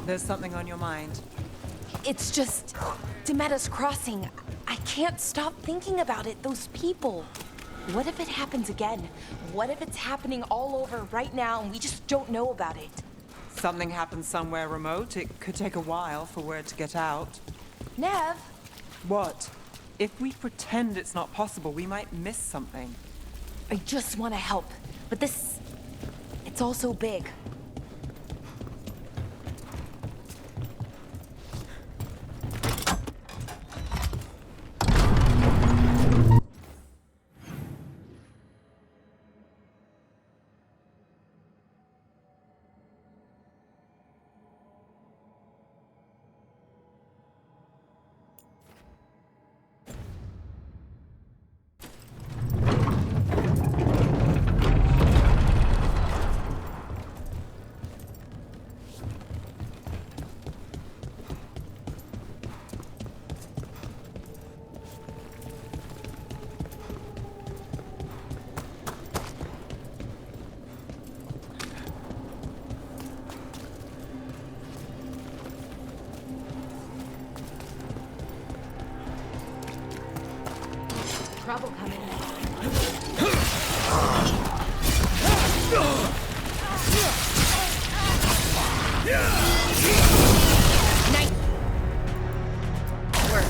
There's something on your mind. It's just... Demetta's Crossing. I can't stop thinking about it, those people. What if it happens again? What if it's happening all over right now and we just don't know about it? Something happens somewhere remote. It could take a while for word to get out. Nev? What? If we pretend it's not possible, we might miss something. I just want to help, but this... It's all so big. Trouble coming. Nice. Work.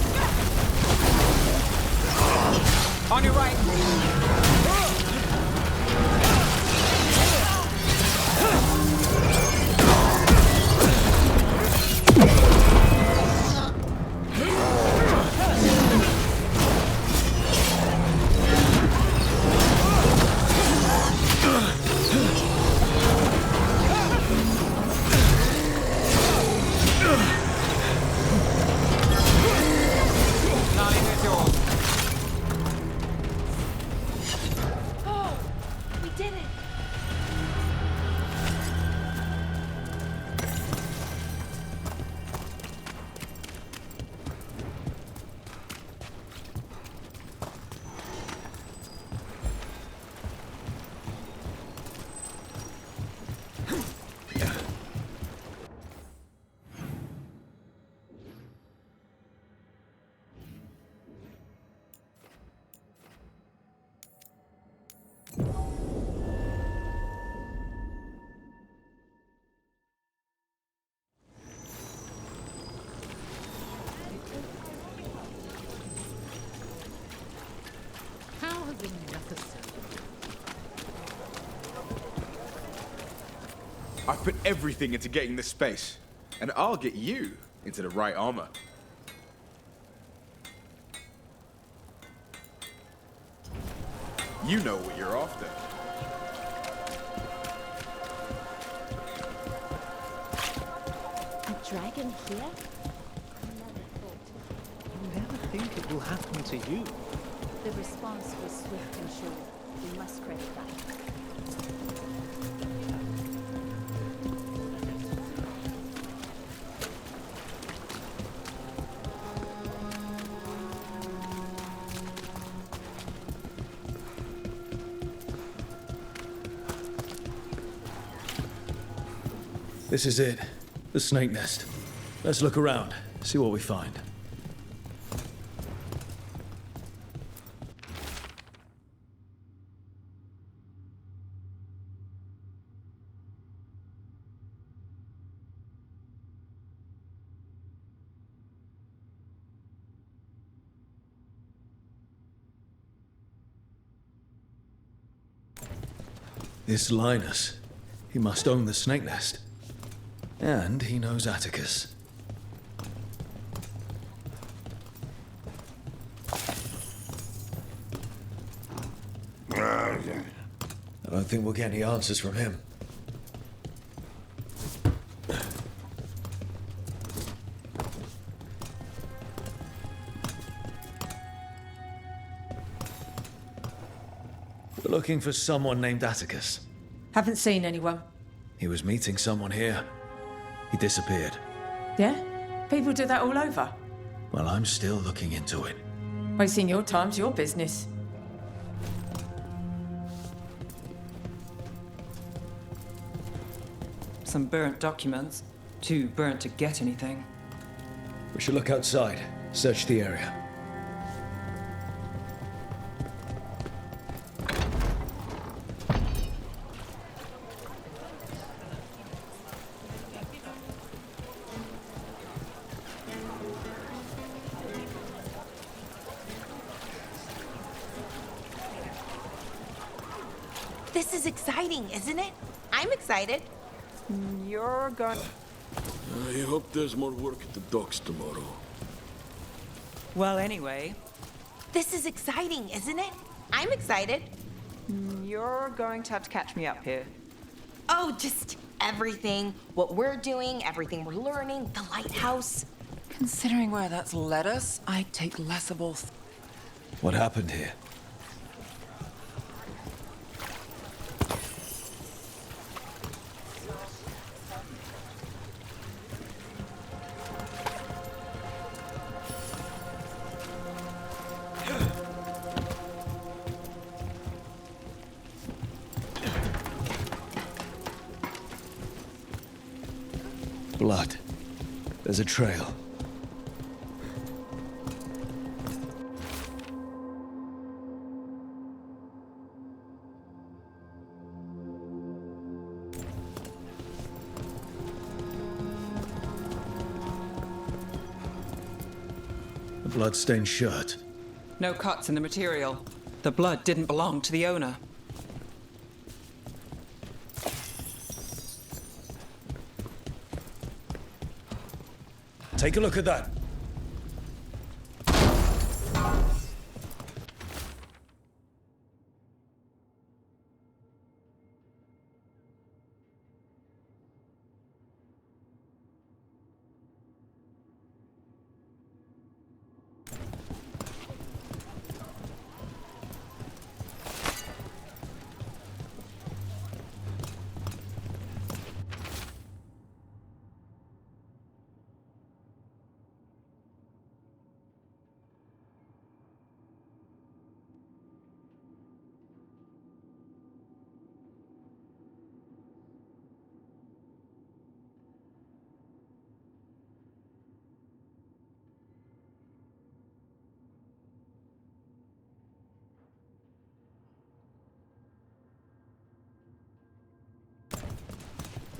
On your right. I've put everything into getting this space, and I'll get you into the right armor. You know what you're after. A dragon here? You never think it will happen to you. The response was swift and sure. We must credit that. This is it. The snake nest. Let's look around, see what we find. This Linus. He must own the snake nest. And he knows Atticus. I don't think we'll get any answers from him. We're looking for someone named Atticus. Haven't seen anyone. He was meeting someone here. He disappeared. Yeah? People do that all over. Well, I'm still looking into it. Wasting your time's your business. Some burnt documents. Too burnt to get anything. We should look outside, search the area. This is exciting, isn't it? I'm excited. You're going... I hope there's more work at the docks tomorrow. Well, anyway, This is exciting, isn't it? I'm excited. you're going to have to catch me up here. Oh, just everything. What we're doing, everything we're learning, the lighthouse. Considering where that's led us, I'd take less of all... What happened here? Blood. There's a trail. A blood-stained shirt. No cuts in the material. The blood didn't belong to the owner. Take a look at that.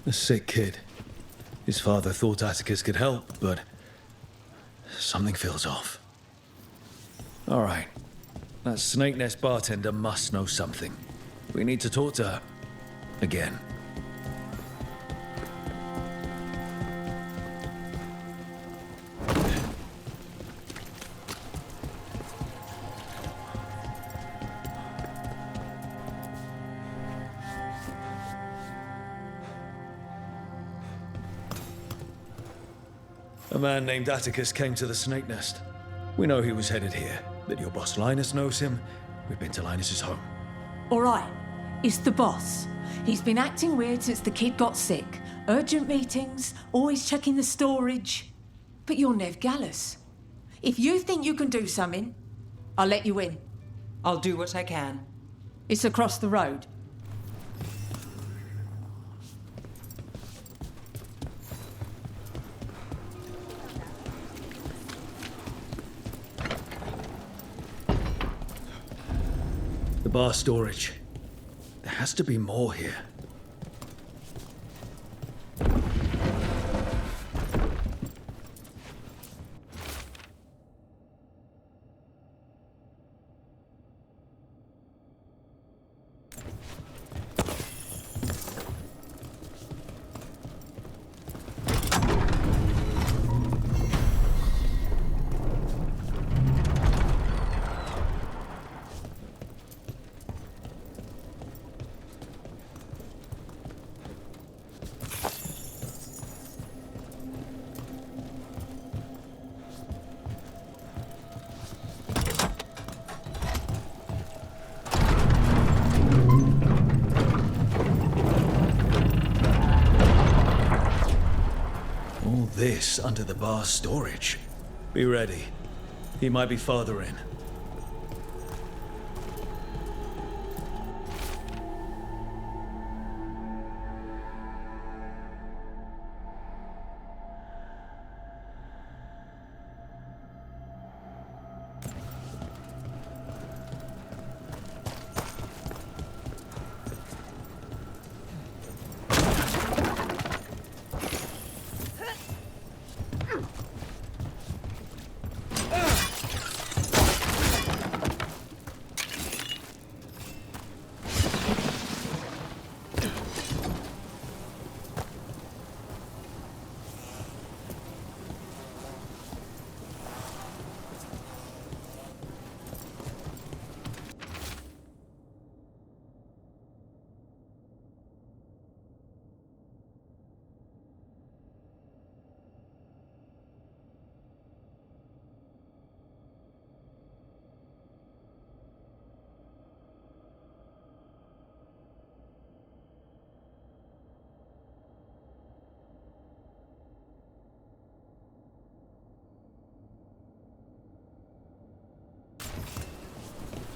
A sick kid. His father thought Atticus could help, but something feels off. All right. That Snake Nest bartender must know something. We need to talk to her. Again. A man named Atticus came to the Snake Nest. We know he was headed here, that your boss Linus knows him. We've been to Linus's home. All right, it's the boss. He's been acting weird since the kid got sick. Urgent meetings, always checking the storage. But you're Neve Gallus. If you think you can do something, I'll let you in. I'll do what I can. It's across the road. The bar storage. There has to be more here. All this under the bar storage. Be ready. He might be farther in.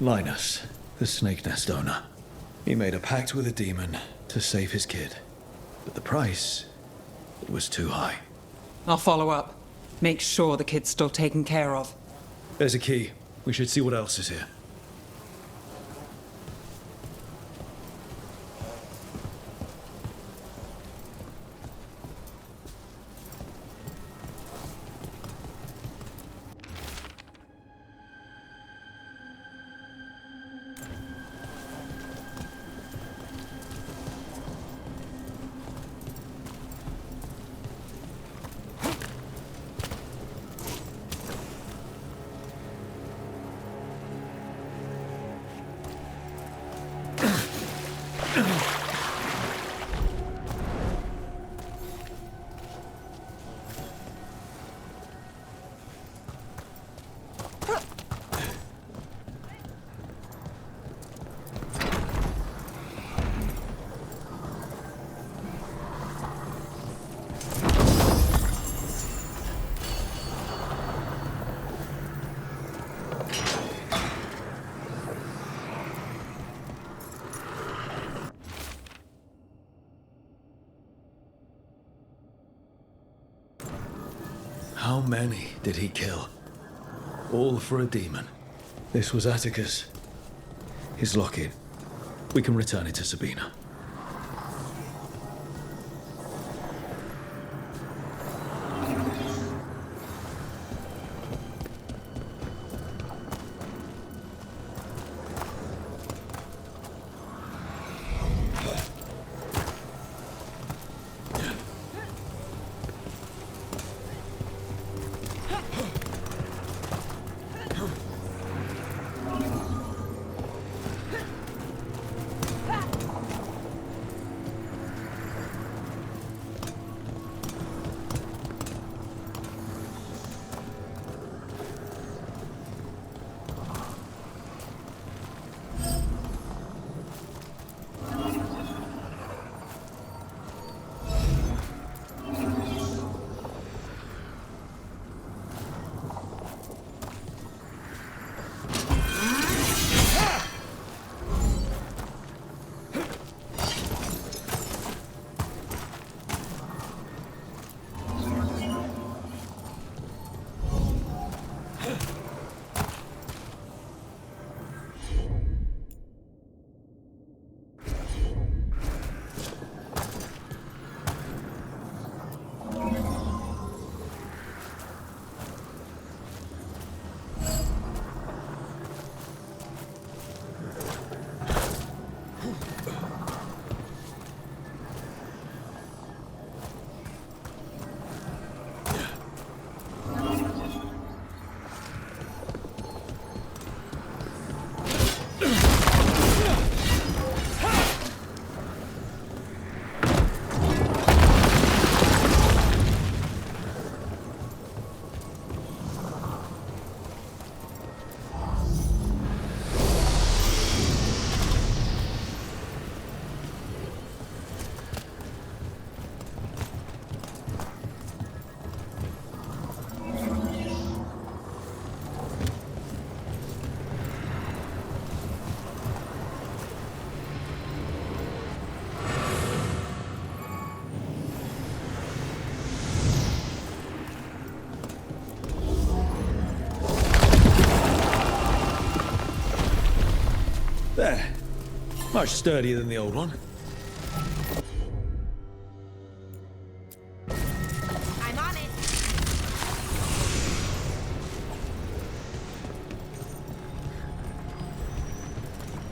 Linus, the snake nest owner. He made a pact with a demon to save his kid. But the price, it was too high. I'll follow up. Make sure the kid's still taken care of. There's a key. We should see what else is here. How many did he kill? All for a demon. This was Atticus. His locket. We can return it to Sabina. There. Much sturdier than the old one. I'm on it.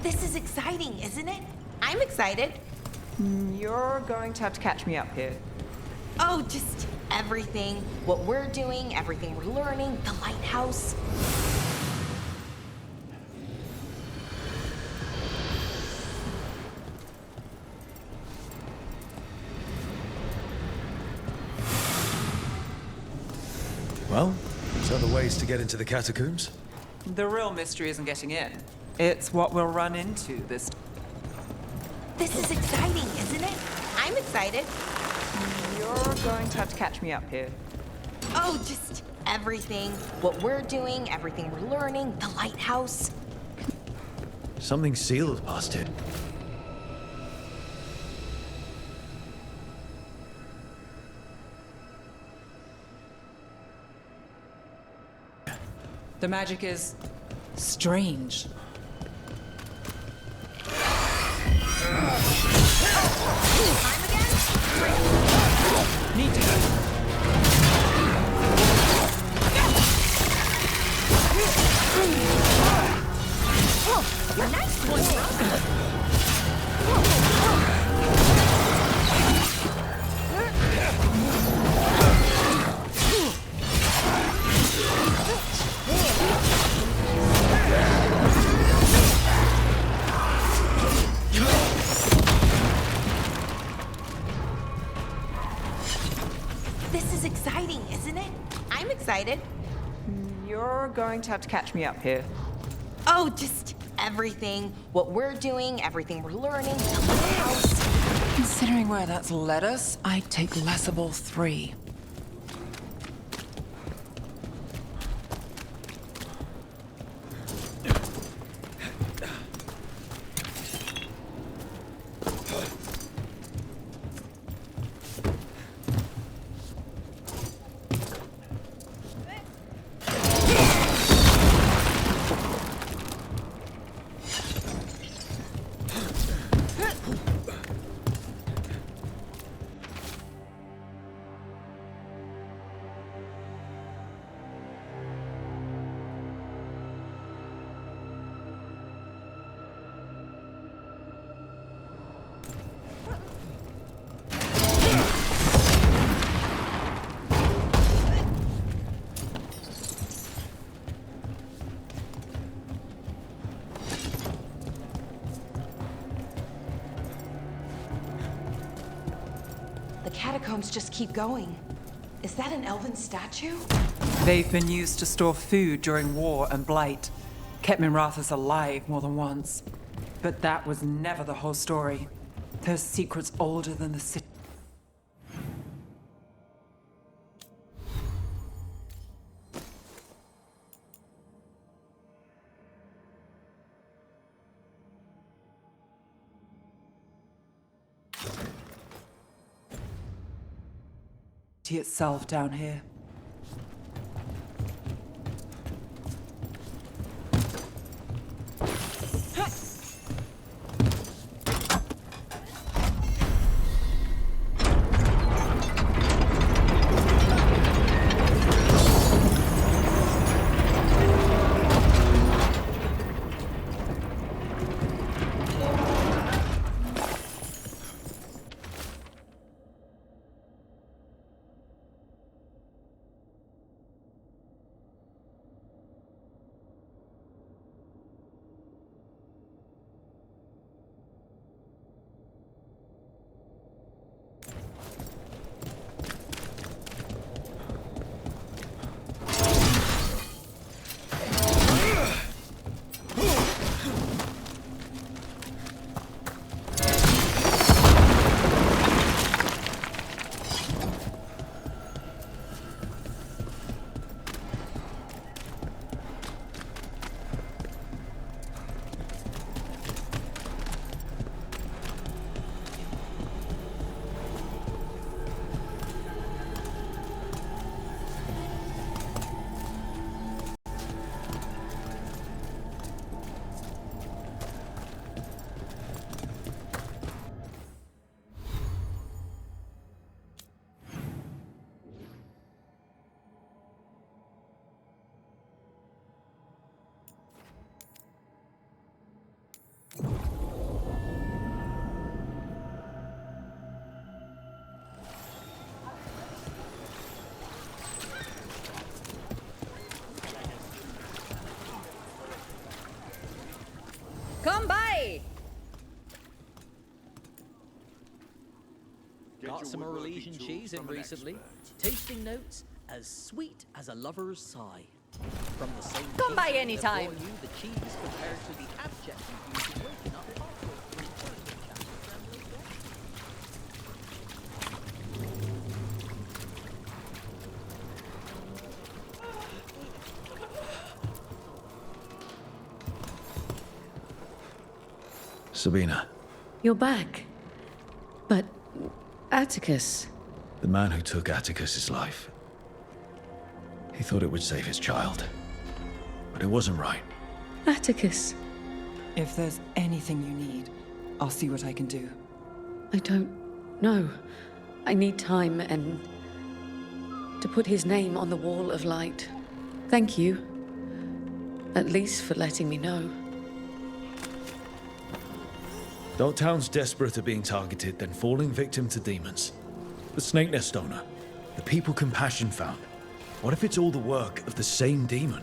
This is exciting, isn't it? I'm excited. You're going to have to catch me up here. Oh, just everything. What we're doing, everything we're learning, the lighthouse. Well, so the ways to get into the catacombs? The real mystery isn't getting in. It's what we'll run into this. This is exciting, isn't it? I'm excited. You're going to have to catch me up here. Oh, just everything. What we're doing, everything we're learning, the lighthouse. Something sealed past it. The magic is strange. Need to go. Nice one, This is exciting, isn't it? I'm excited. You're going to have to catch me up here. Oh, just everything. What we're doing, everything we're learning, the house. Considering where that's led us, I'd take less of all three. The catacombs just keep going. Is that an elven statue? They've been used to store food during war and blight. Kept Minrathous alive more than once. But that was never the whole story. There's secrets older than the city. Itself down here. Come by! Got some Orlesian cheese in recently. Tasting notes as sweet as a lover's sigh. From the same Come by kitchen anytime. that brought you the cheese compared to the abject confusion waking up halfway through personal chapter trembling death. Sabina, You're back. But Atticus. the man who took Atticus's life. He thought it would save his child. But it wasn't right. Atticus. If there's anything you need, I'll see what I can do. I don't know. I need time and to put his name on the wall of light. Thank you. At least for letting me know. Dogtown's desperate at being targeted, then falling victim to demons. The Snake Nest owner, the people Compassion found. What if it's all the work of the same demon?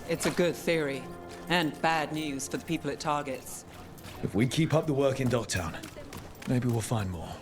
It's a good theory, and bad news for the people it targets. If we keep up the work in Dogtown, maybe we'll find more.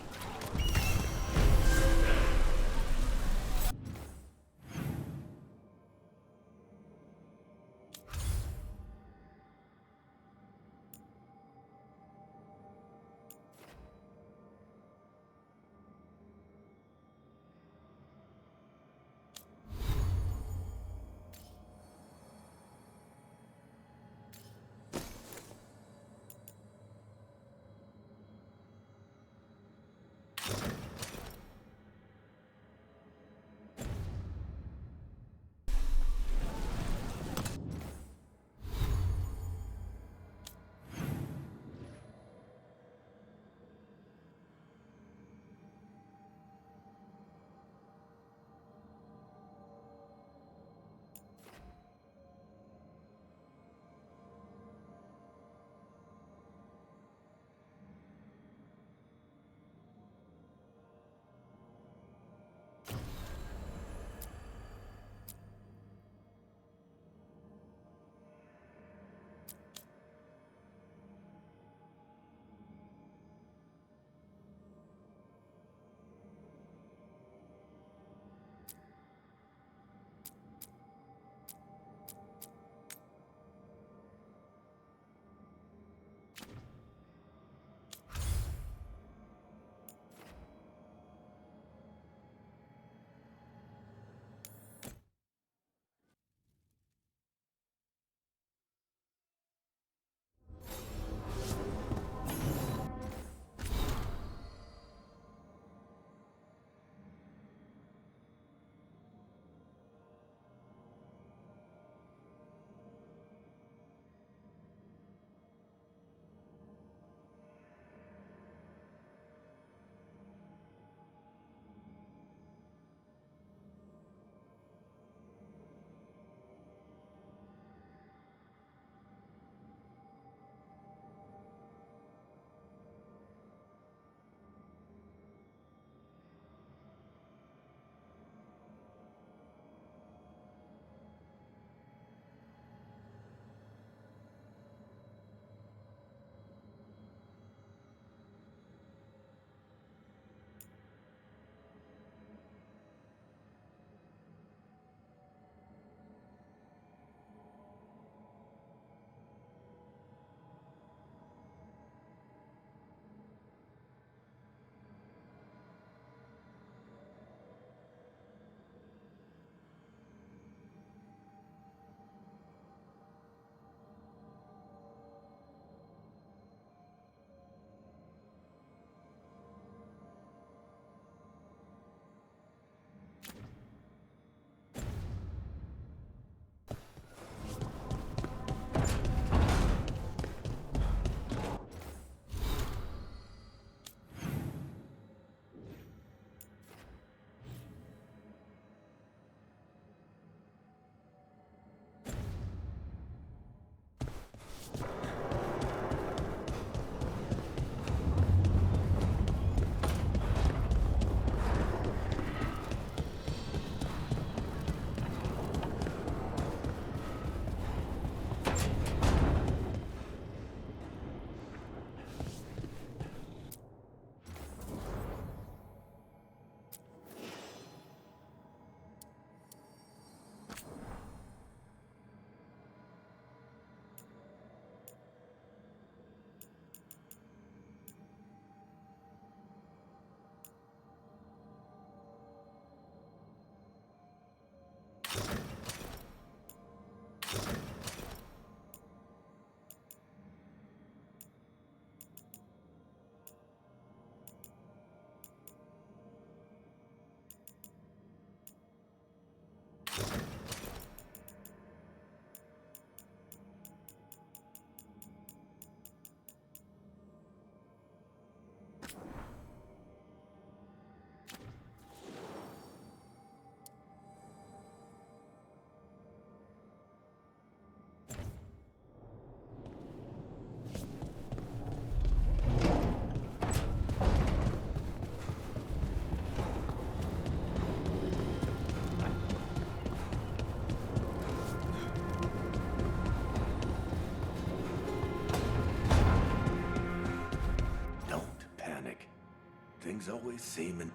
Things always seem in...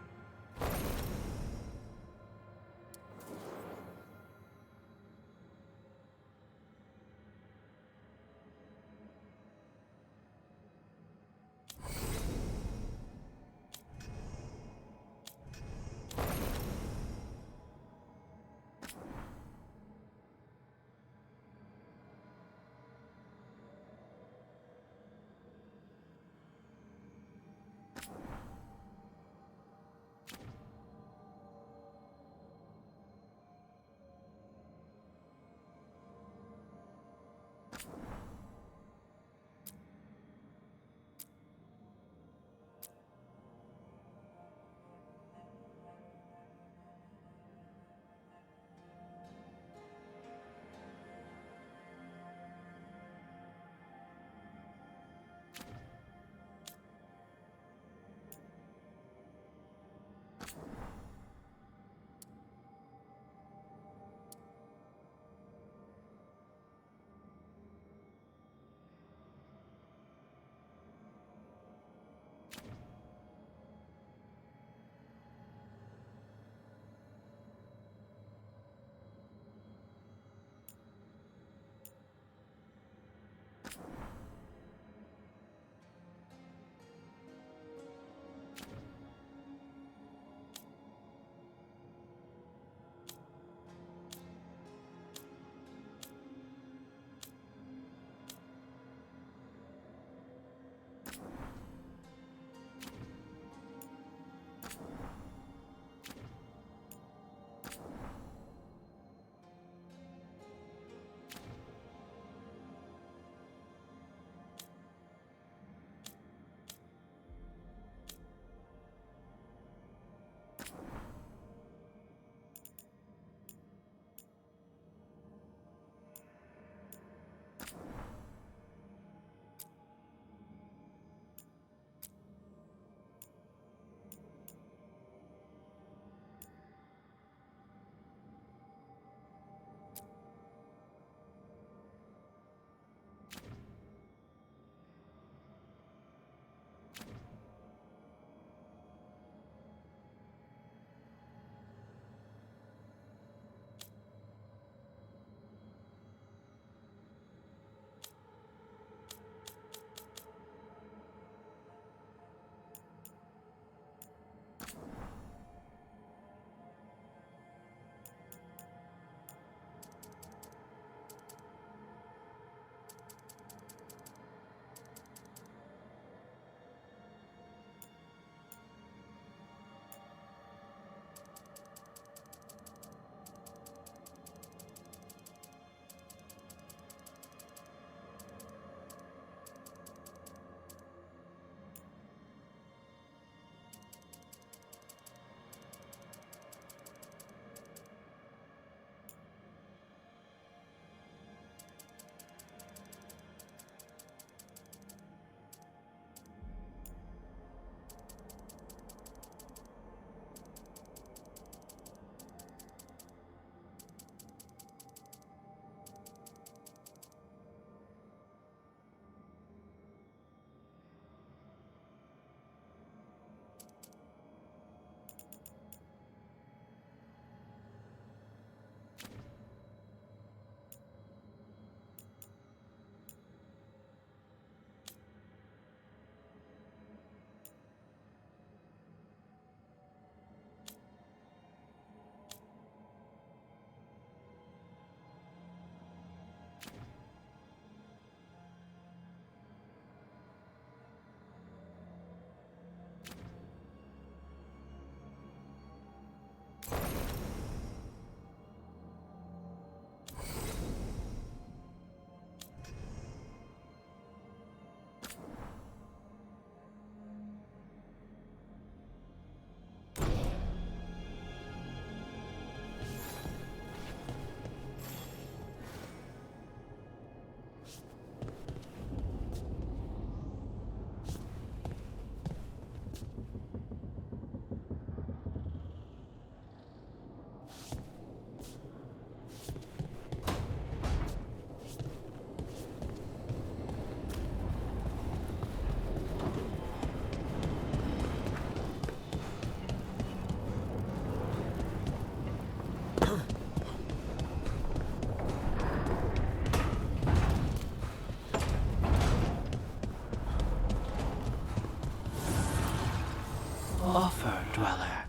Offer, dweller.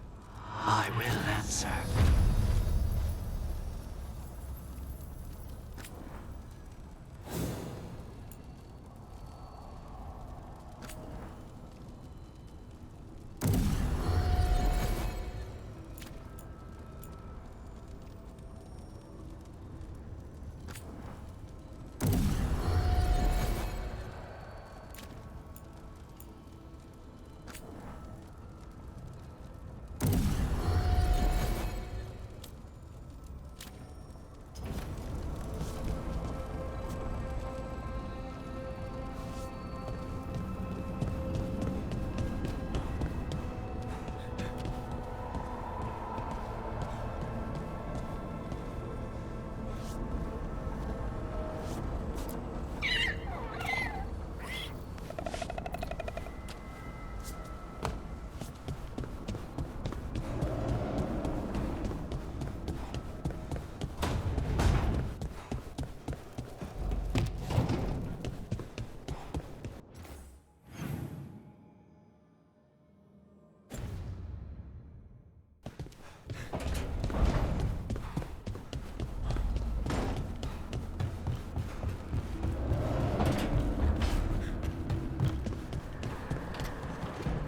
I will answer.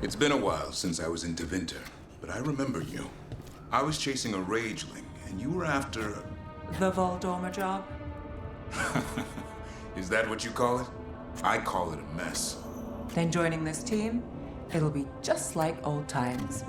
It's been a while since I was in Deventer, but I remember you. I was chasing a rageling, and you were after... The Voldormer job? Is that what you call it? I call it a mess. Then joining this team, it'll be just like old times.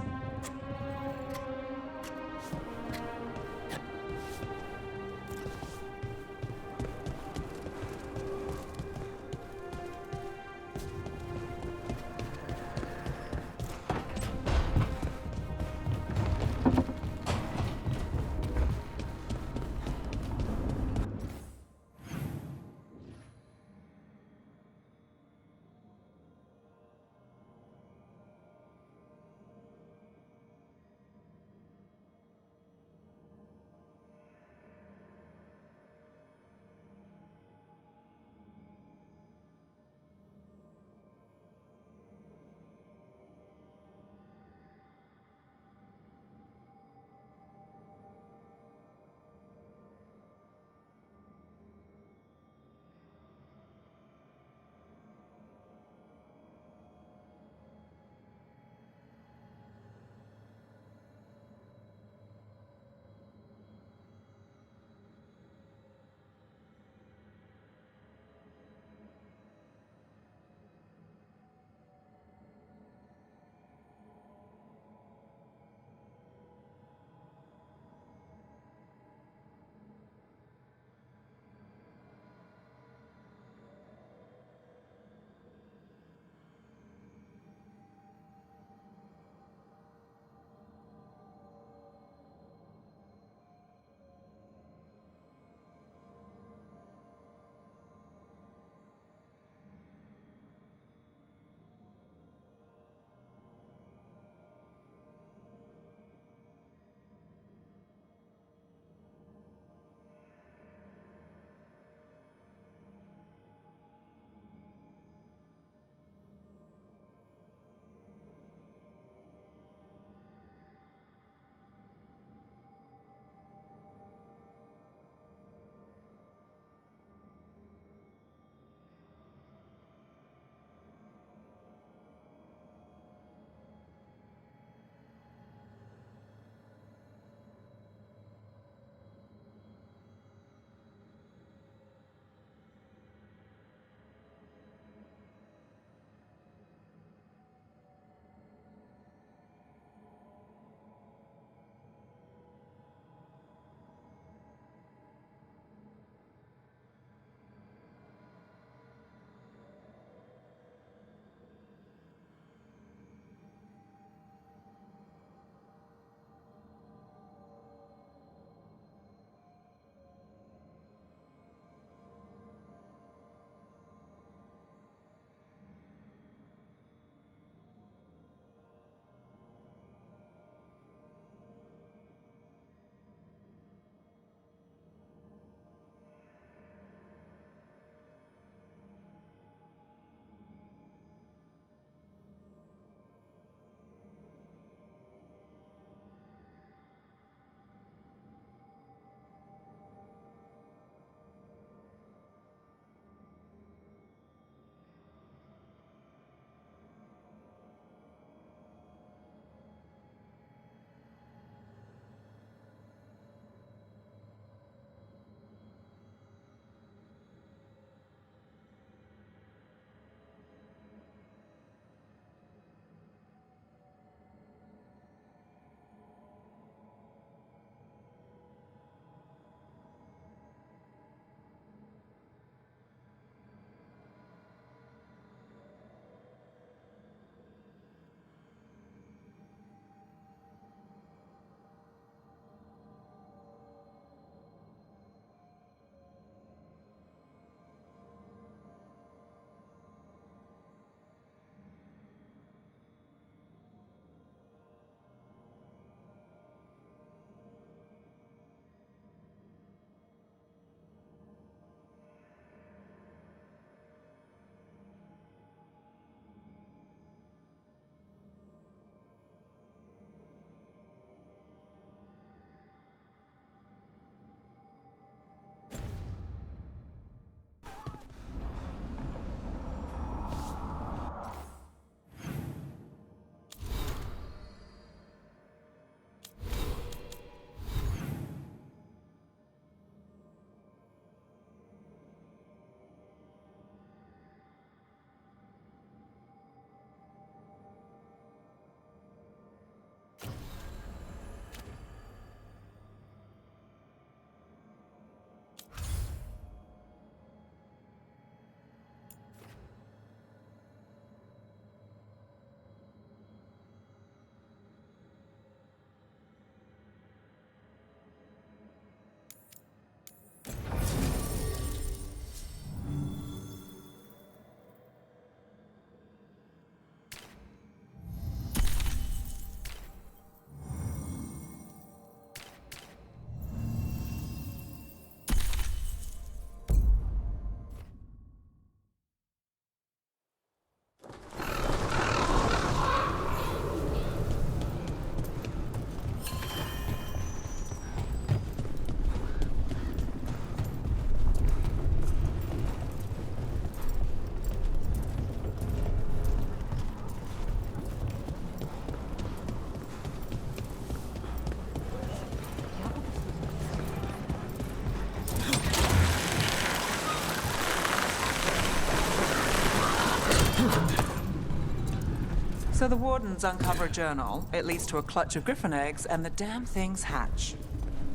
So the wardens uncover a journal. It leads to a clutch of griffin eggs, and the damn things hatch.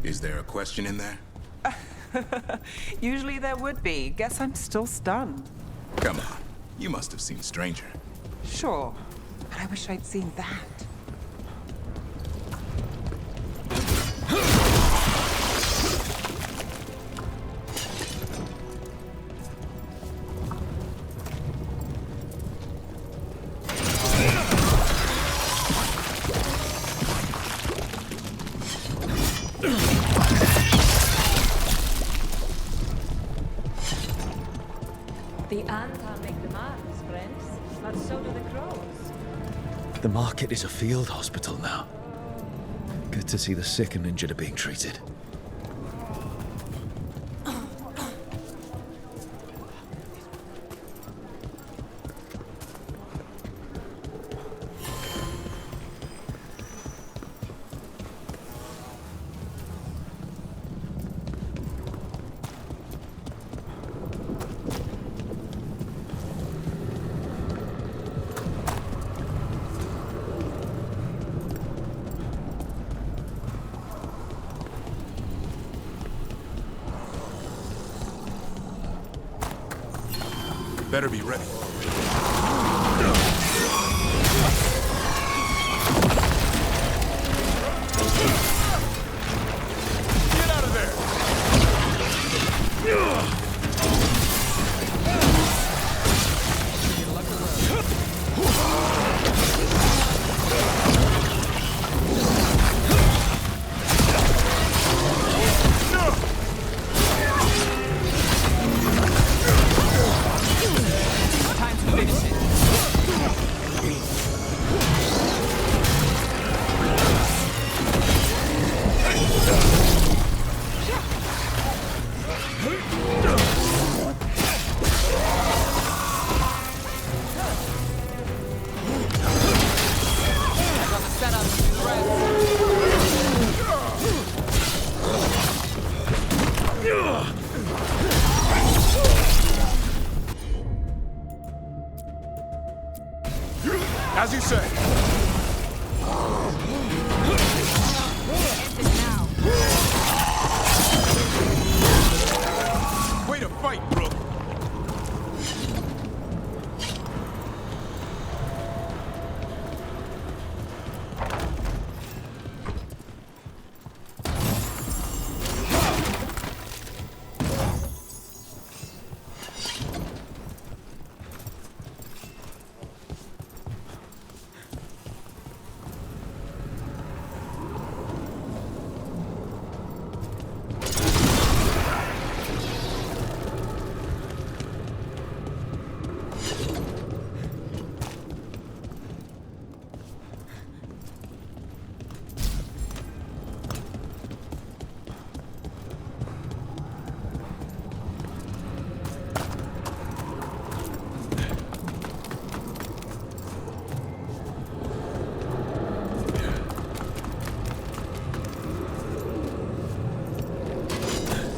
Is there a question in there? Usually there would be. Guess I'm still stunned. Come on. You must have seen Stranger. Sure, but I wish I'd seen that. The ants make the marks, friends, but so do the crows. The market is a field hospital now. Good to see the sick and injured are being treated. Better be ready. Get out of there! As you say. Way to fight, Brooke.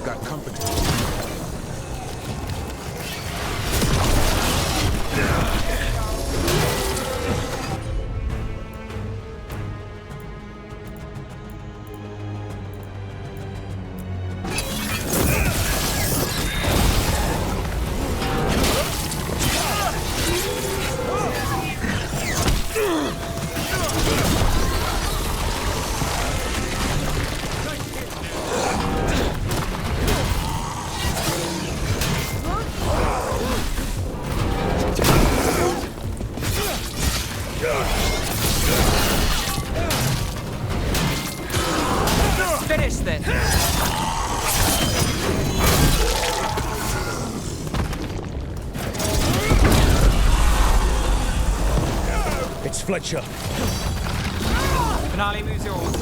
Got company. Finish this. It's Fletcher. Finale moves yours.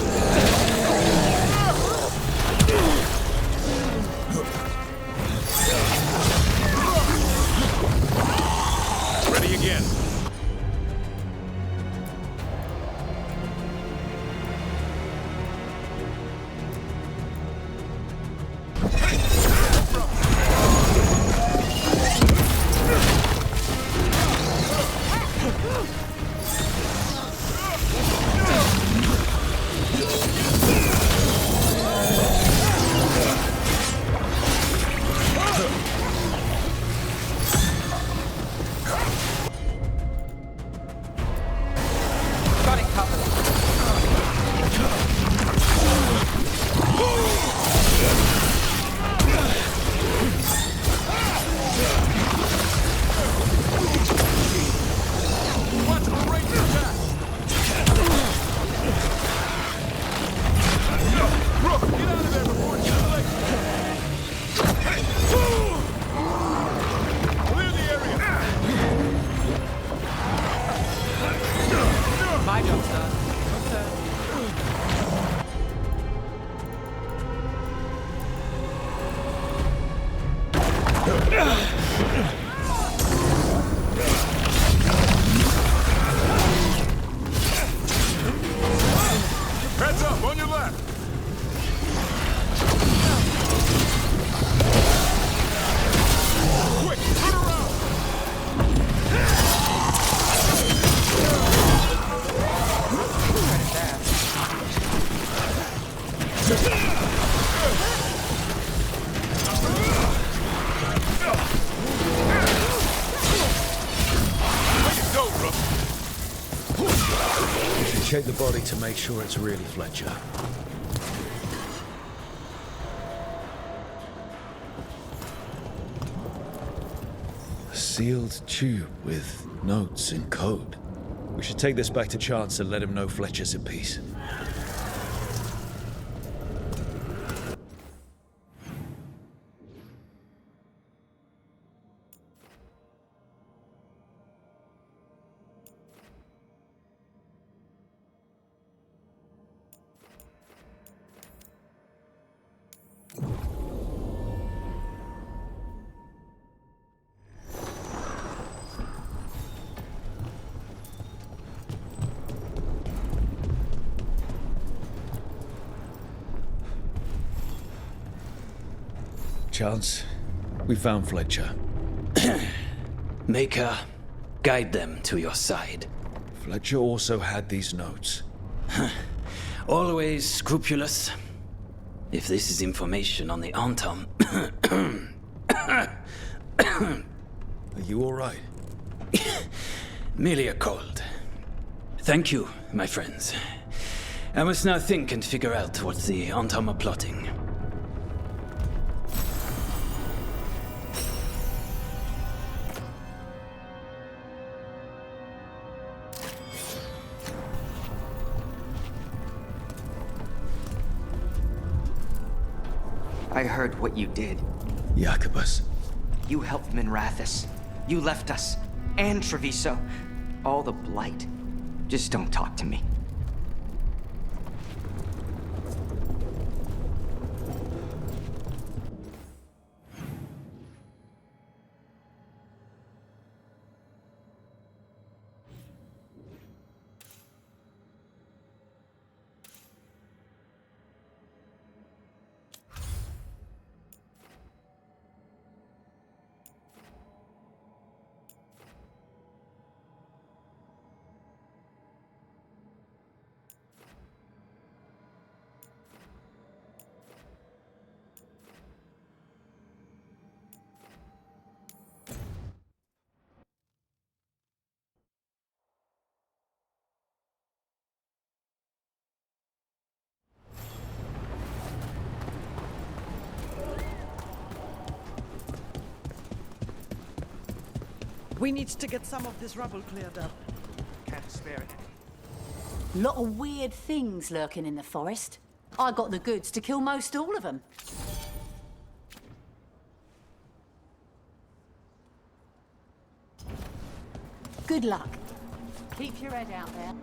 Ready again. My job's done. Heads up, on your left! Quick, turn around! We should check the body to make sure it's really Fletcher. A sealed tube with notes and code. We should take this back to Chance and let him know Fletcher's at peace. Chance, we found Fletcher. Maker, guide them to your side. Fletcher also had these notes. Always scrupulous. If this is information on the Antom... Are you all right? Merely a cold. Thank you, my friends. I must now think and figure out what the Antom are plotting. I heard what you did. Jacobus. You helped Minrathus. You left us. And Treviso. All the blight. Just don't talk to me. We need to get some of this rubble cleared up. Can't spare it. Lot of weird things lurking in the forest. I got the goods to kill most all of them. Good luck. Keep your head out there.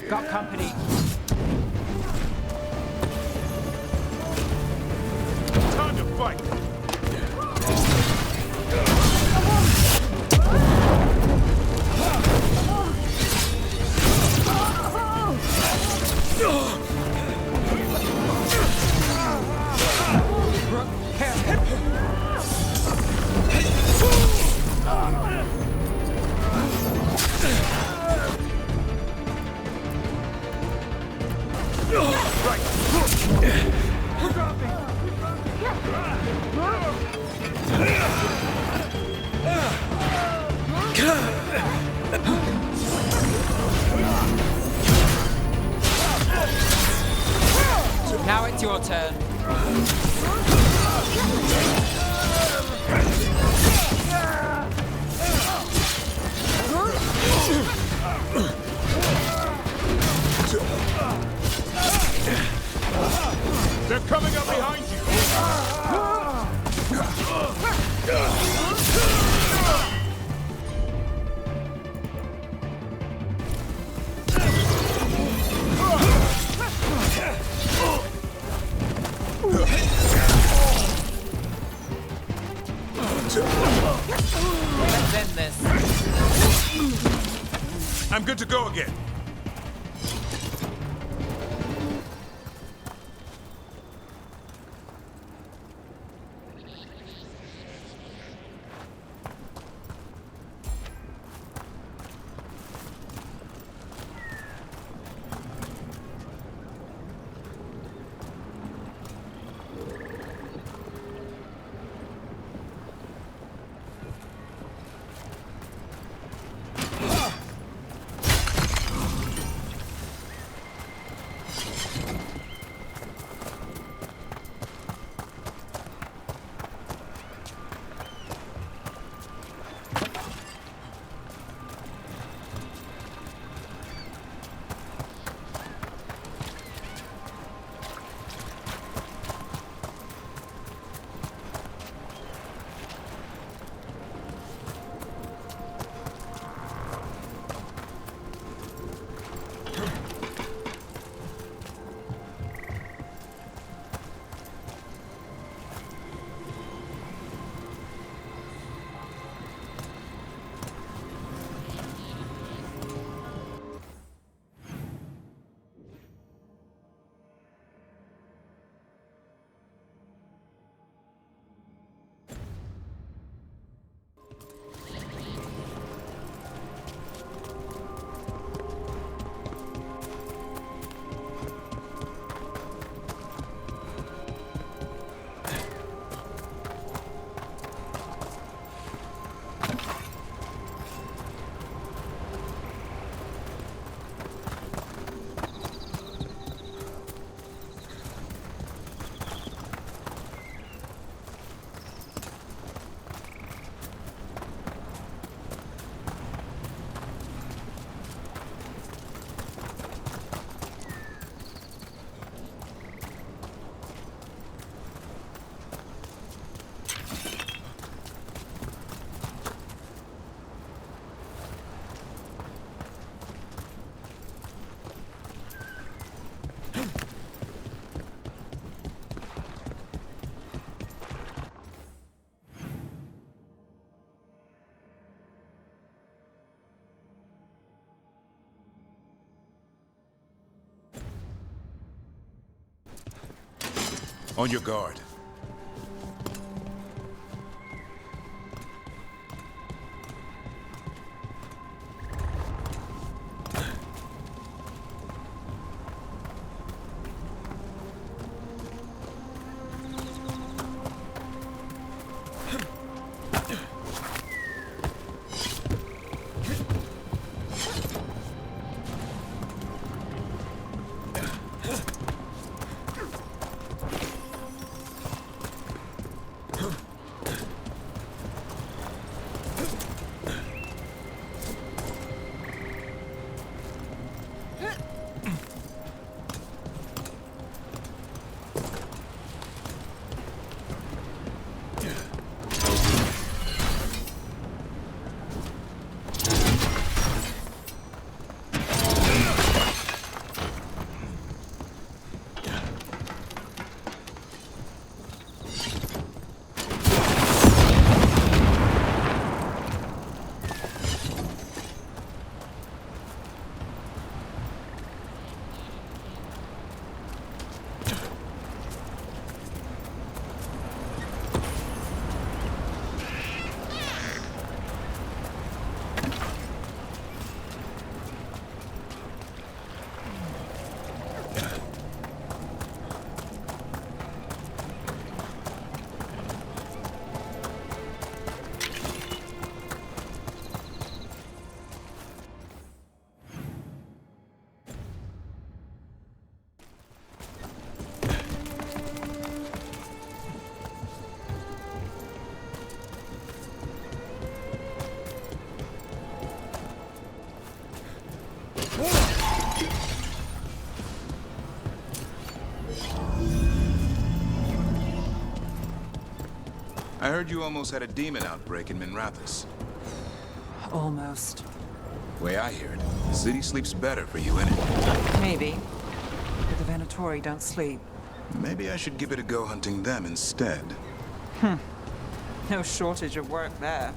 Got company. Time to fight! Now it's your turn. They're coming up behind you! Let's end this. I'm good to go again. On your guard. I heard you almost had a demon outbreak in Minrathous. Almost. Way I hear it, the city sleeps better for you, innit? Maybe. But the Venatori don't sleep. Maybe I should give it a go hunting them instead. No shortage of work there.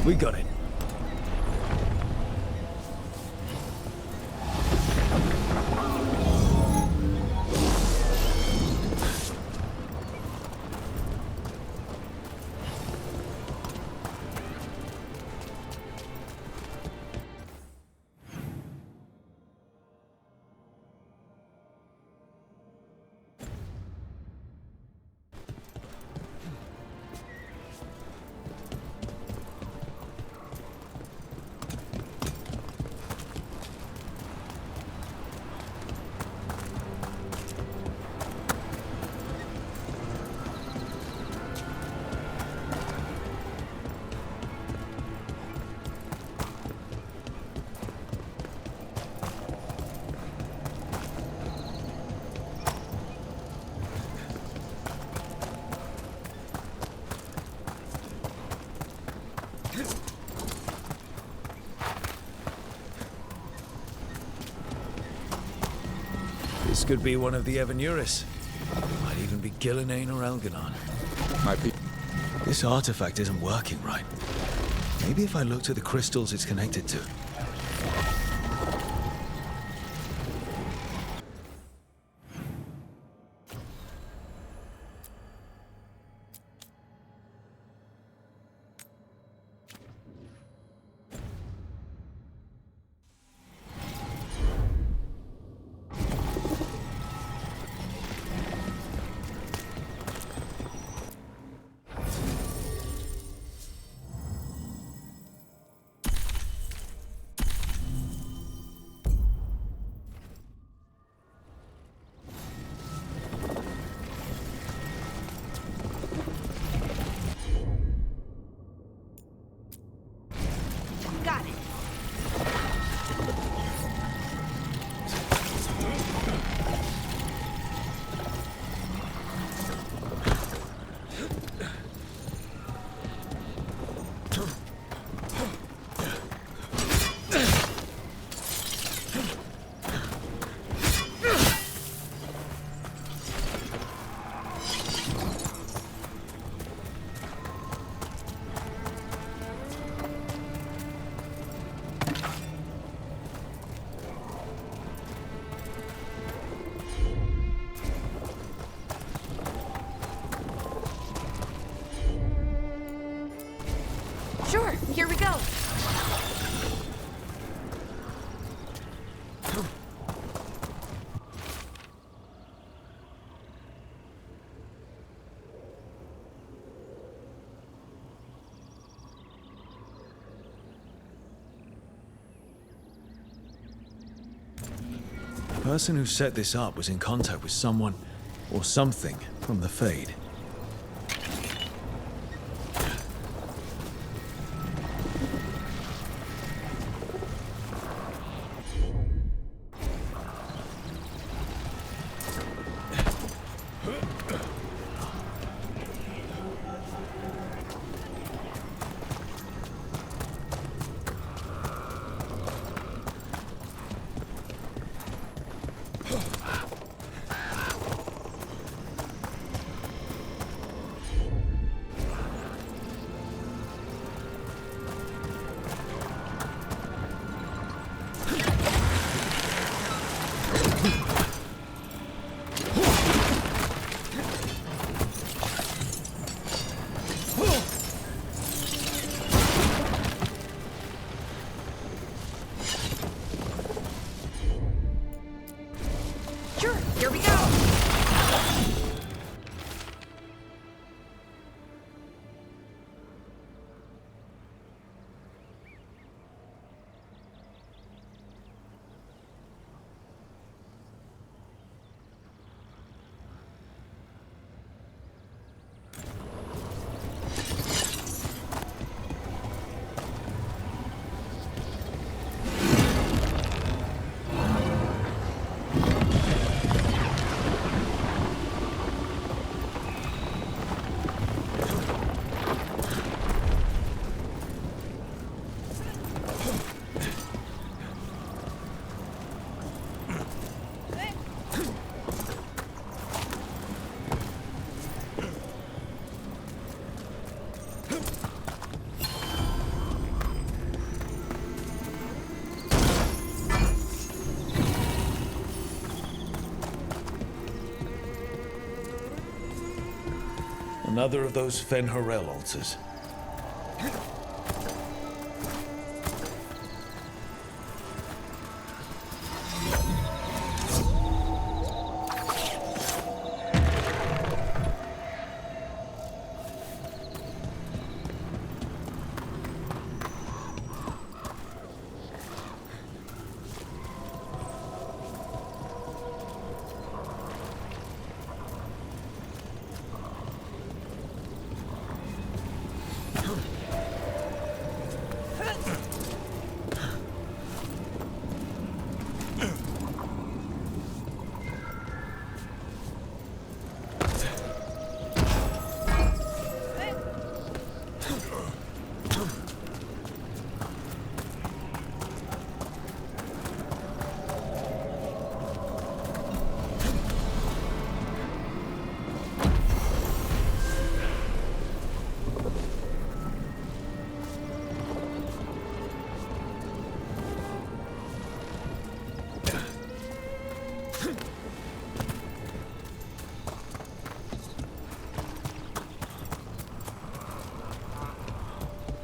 We got it. This could be one of the Evanuris. Might even be Gillenane or Elganon. Might be. This artifact isn't working right. Maybe if I look to the crystals it's connected to. Sure, here we go. The person who set this up was in contact with someone or something from the Fade. Another of those Fen'Harel altars.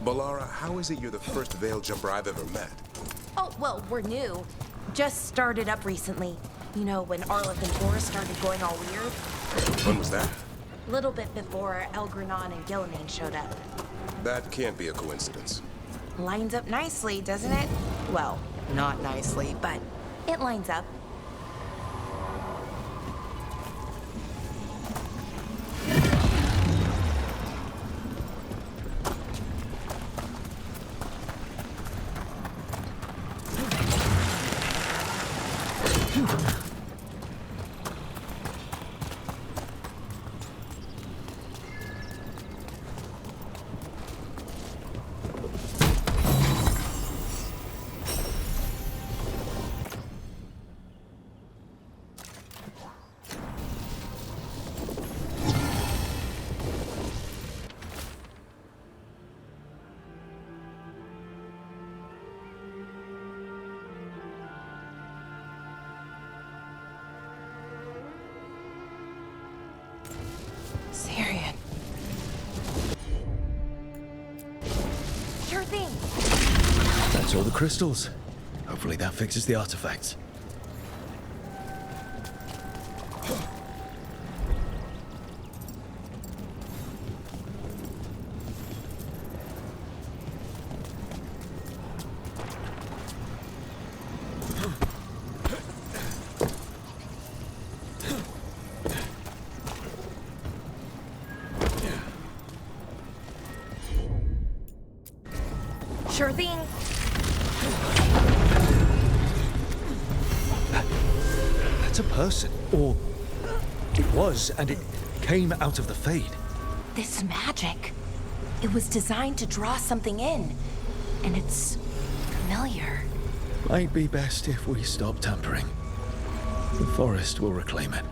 Balara, how is it you're the first Veil jumper I've ever met? Oh, well, we're new. Just started up recently. You know, when Arlathan Forest started going all weird. When was that? A little bit before Elgranon and Gillimain showed up. That can't be a coincidence. Lines up nicely, doesn't it? Well, not nicely, but it lines up. Sure thing. That's all the crystals. Hopefully that fixes the artifacts. Sure thing. That's a person. Or it was, and it came out of the Fade. This magic. It was designed to draw something in. And it's familiar. Might be best if we stop tampering. The forest will reclaim it.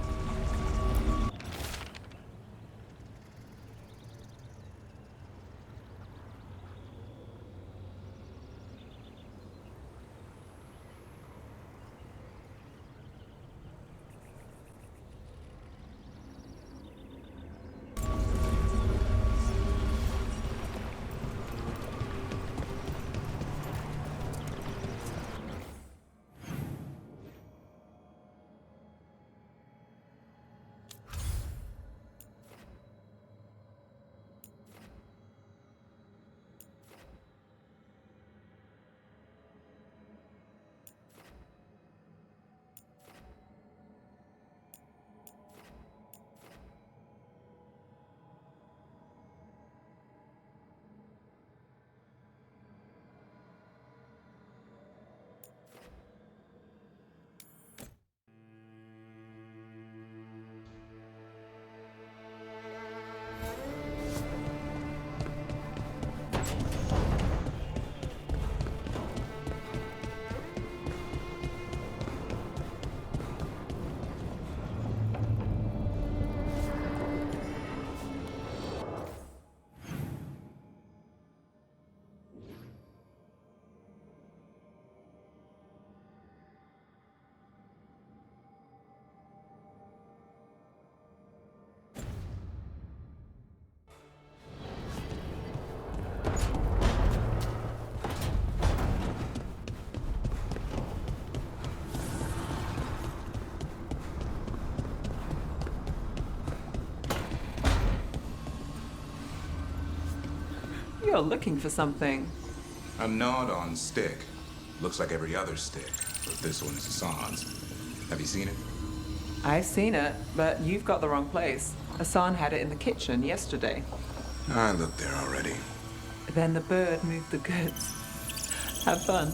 You're looking for something. A nod on stick. Looks like every other stick, but this one's Hassan's. Have you seen it? I've seen it, but you've got the wrong place. Hassan had it in the kitchen yesterday. I looked there already. Then the bird moved the goods. Have fun.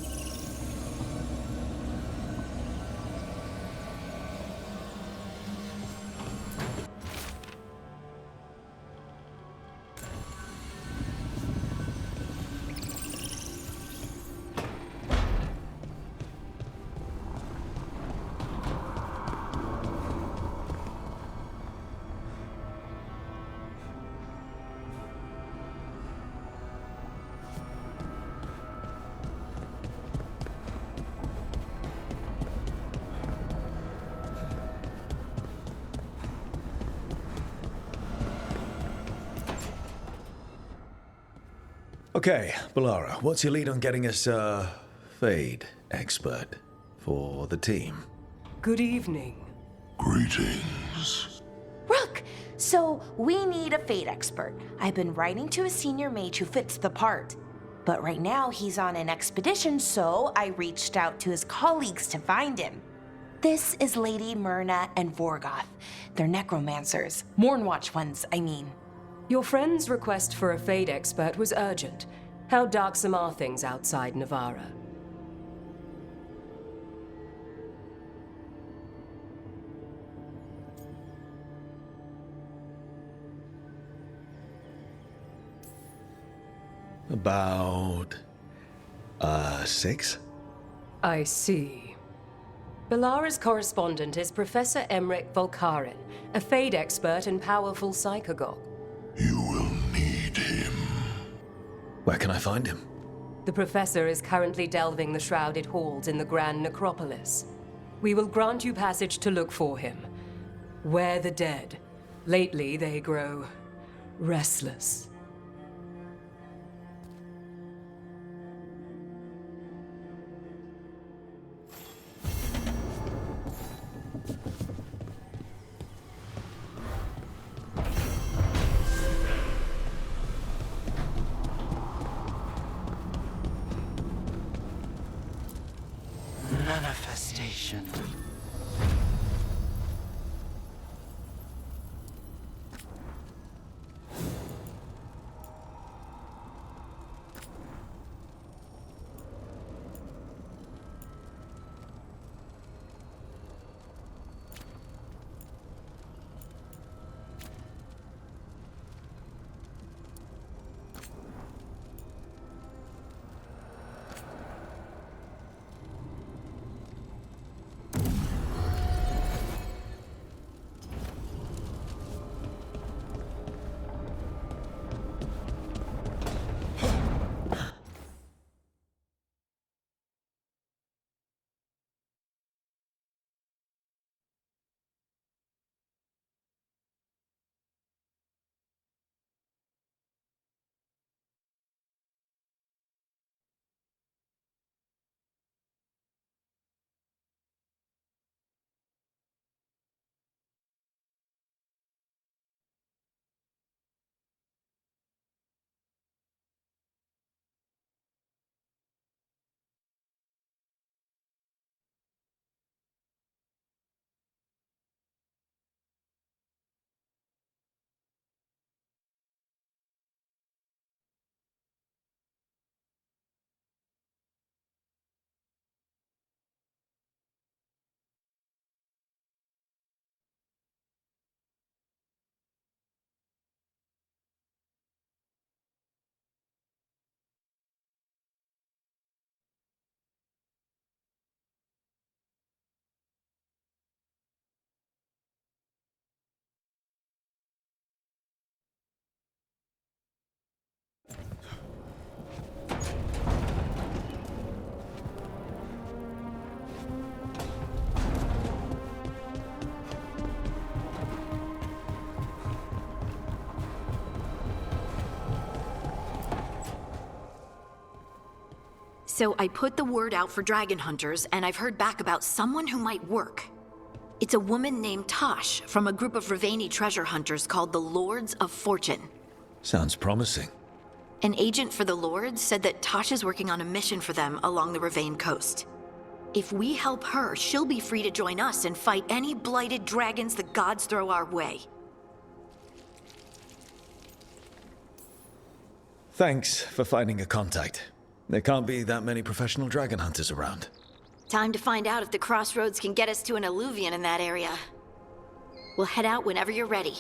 Okay, Balara, what's your lead on getting us a Fade expert for the team? Good evening. Greetings. Rook! So, we need a Fate expert. I've been writing to a senior mage who fits the part. But right now, he's on an expedition, so I reached out to his colleagues to find him. This is Lady Myrna and Vorgoth. They're necromancers. Mournwatch ones, I mean. Your friend's request for a Fade expert was urgent. How darksome are things outside Navara? About 6? I see. Balara's correspondent is Professor Emmerich Volkaren, a Fade expert and powerful psychagogue. You will need him. Where can I find him? The professor is currently delving the shrouded halls in the Grand Necropolis. We will grant you passage to look for him. Where the dead. Lately they grow restless. Manifestation. So I put the word out for dragon hunters, and I've heard back about someone who might work. It's a woman named Tosh from a group of Ravani treasure hunters called the Lords of Fortune. Sounds promising. An agent for the Lord said that Tasha's working on a mission for them along the Ravane coast. If we help her, she'll be free to join us and fight any blighted dragons the gods throw our way. Thanks for finding a contact. There can't be that many professional dragon hunters around. Time to find out if the crossroads can get us to an alluvion in that area. We'll head out whenever you're ready.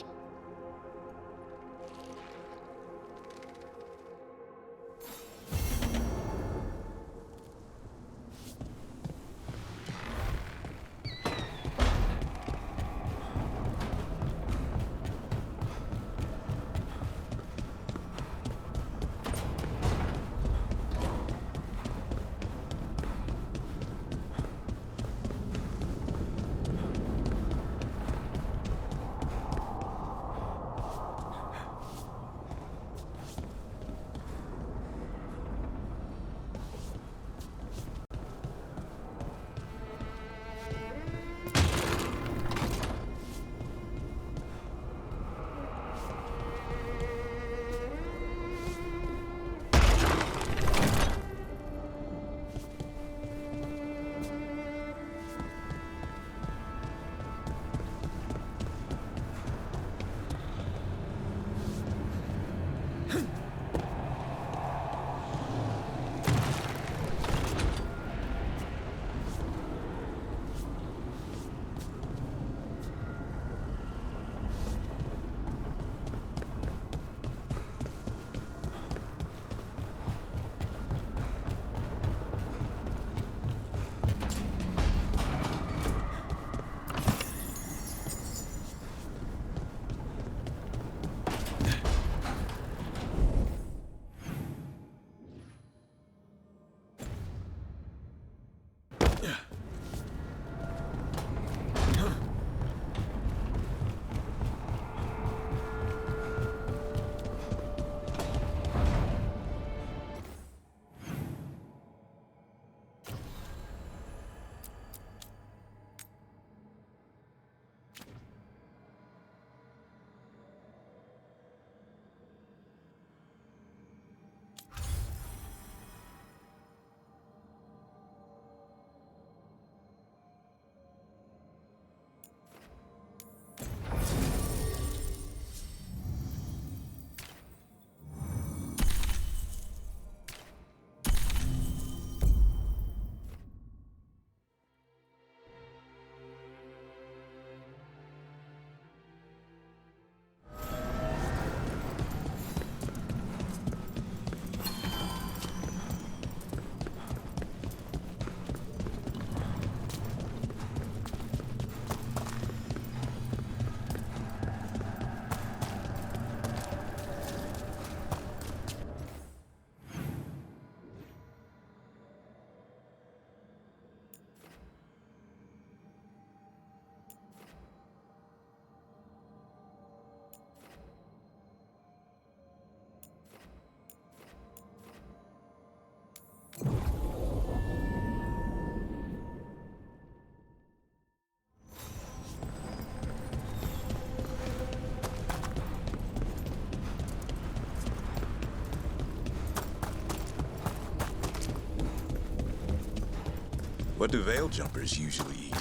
What do veil jumpers usually eat?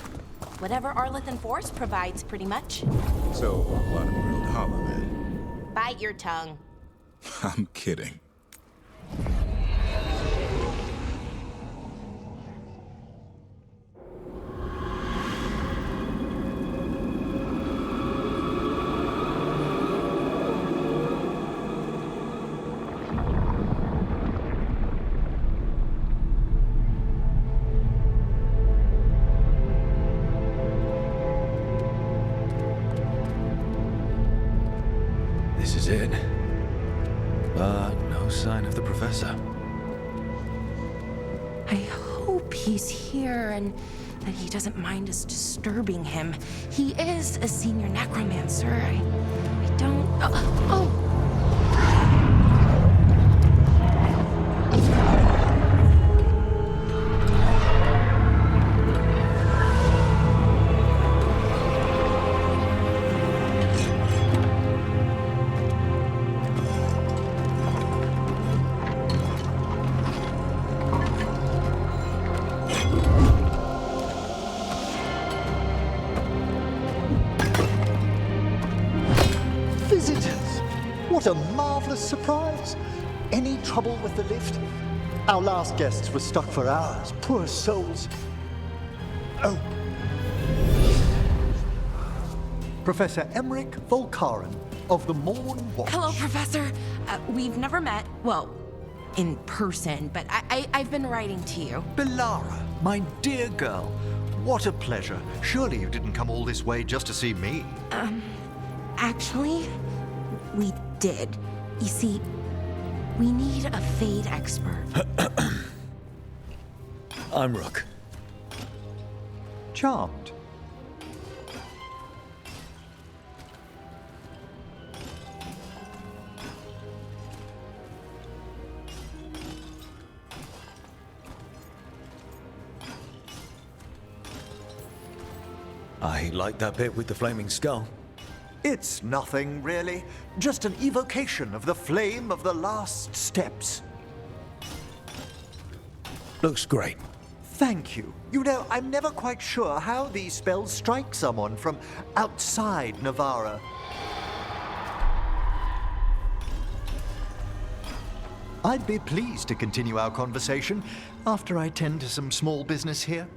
Whatever Arlathan Forest provides, pretty much. So, a lot of grilled hollow then. Bite your tongue. I'm kidding. This is it. But no sign of the professor. I hope he's here and that he doesn't mind us disturbing him. He is a senior necromancer. I don't... Oh! surprise? Any trouble with the lift? Our last guests were stuck for hours. Poor souls. Oh. Professor Emmerich Volkaren of the Morn Watch. Hello, Professor. We've never met, well, in person, but I've been writing to you. Belara, my dear girl. What a pleasure. Surely you didn't come all this way just to see me. Actually, we did. You see, we need a Fade expert. I'm Rook. Charmed. I like that bit with the flaming skull. It's nothing, really. Just an evocation of the flame of the last steps. Looks great. Thank you. You know, I'm never quite sure how these spells strike someone from outside Navarra. I'd be pleased to continue our conversation after I tend to some small business here.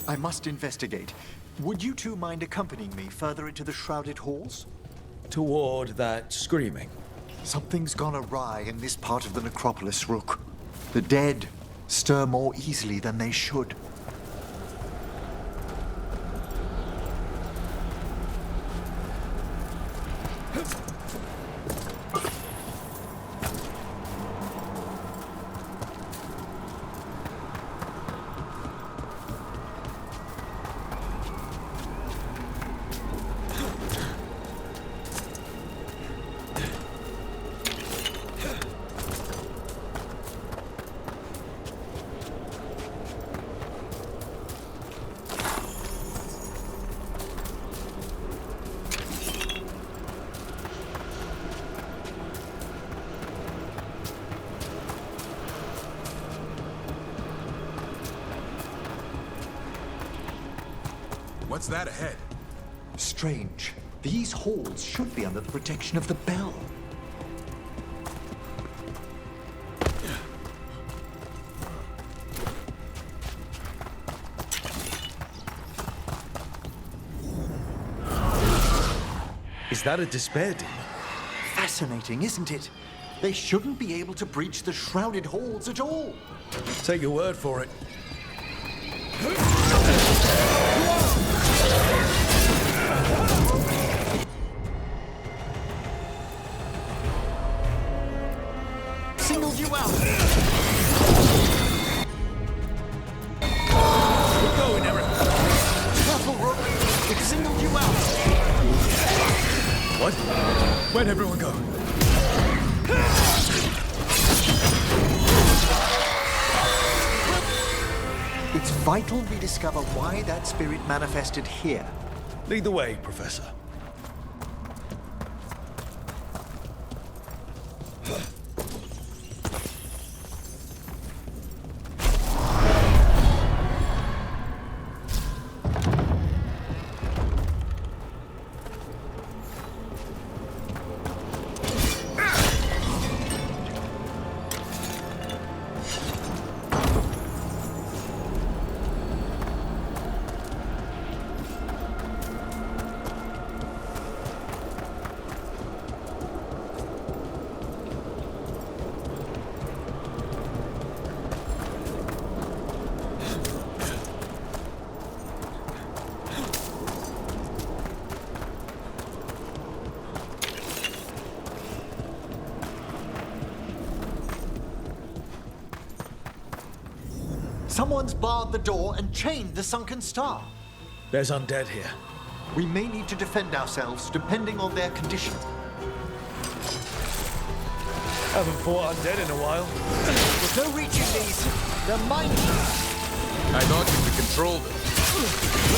I must investigate. Would you two mind accompanying me further into the shrouded halls? Toward that screaming. Something's gone awry in this part of the necropolis, Rook. The dead stir more easily than they should. What's that ahead? Strange. These halls should be under the protection of the bell. Is that a despair demon? Fascinating, isn't it? They shouldn't be able to breach the shrouded halls at all. Take your word for it. Singled you out. We're going, Eric. Careful, Rook. It singled you out. What? Where'd everyone go? It's vital we discover why that spirit manifested here. Lead the way, Professor. Someone's barred the door and chained the sunken star. There's undead here. We may need to defend ourselves depending on their condition. Haven't fought undead in a while. There's no reaching these. They're mighty. I thought you could control them.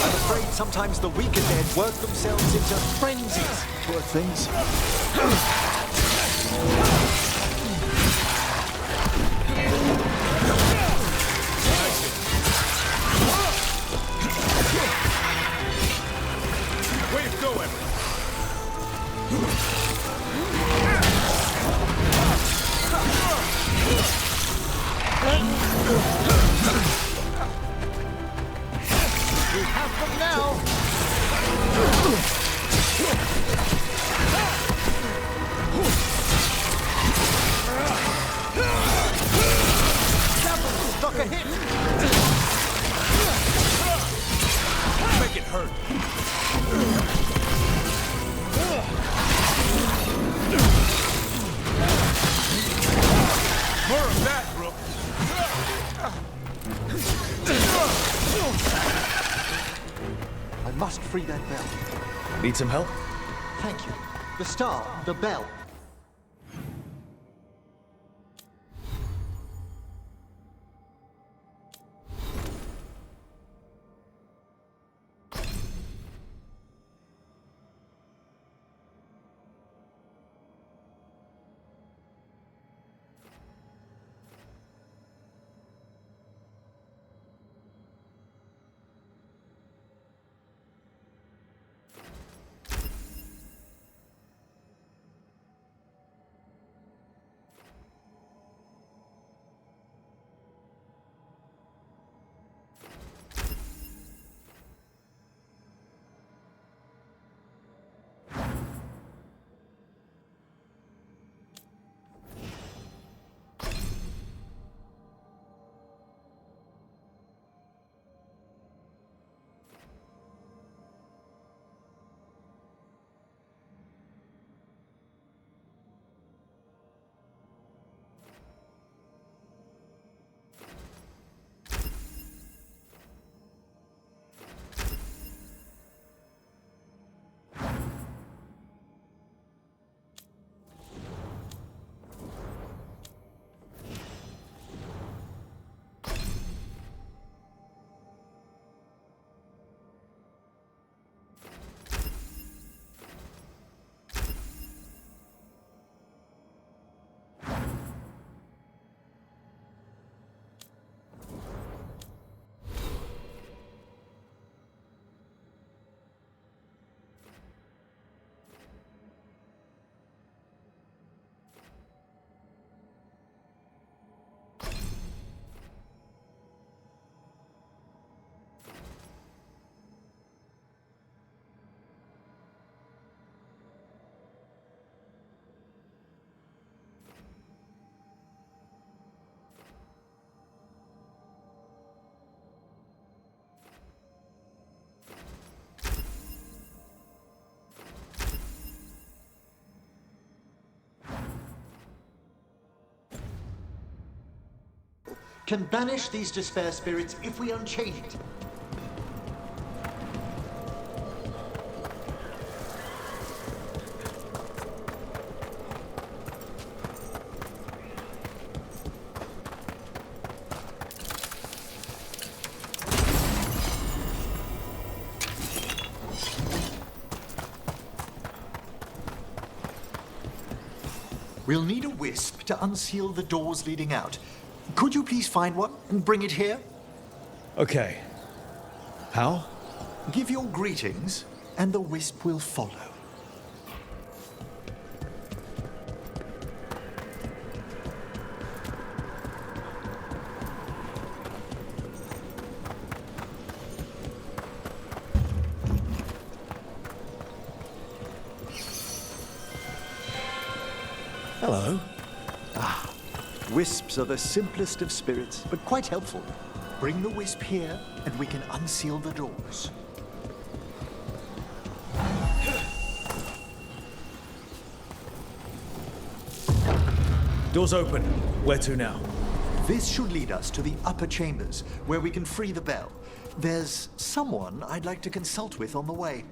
I'm afraid sometimes the weaker dead work themselves into frenzies. Poor things. Wave going! We have them now! Knock a hit! Make it hurt! More of that, Brooke! I must free that bell. Need some help? Thank you. The star, the bell. Can banish these despair spirits if we unchain it. We'll need a wisp to unseal the doors leading out. Could you please find one and bring it here? Okay. How? Give your greetings, and the wisp will follow. Hello. Wisps are the simplest of spirits, but quite helpful. Bring the wisp here, and we can unseal the doors. Doors open. Where to now? This should lead us to the upper chambers, where we can free the bell. There's someone I'd like to consult with on the way.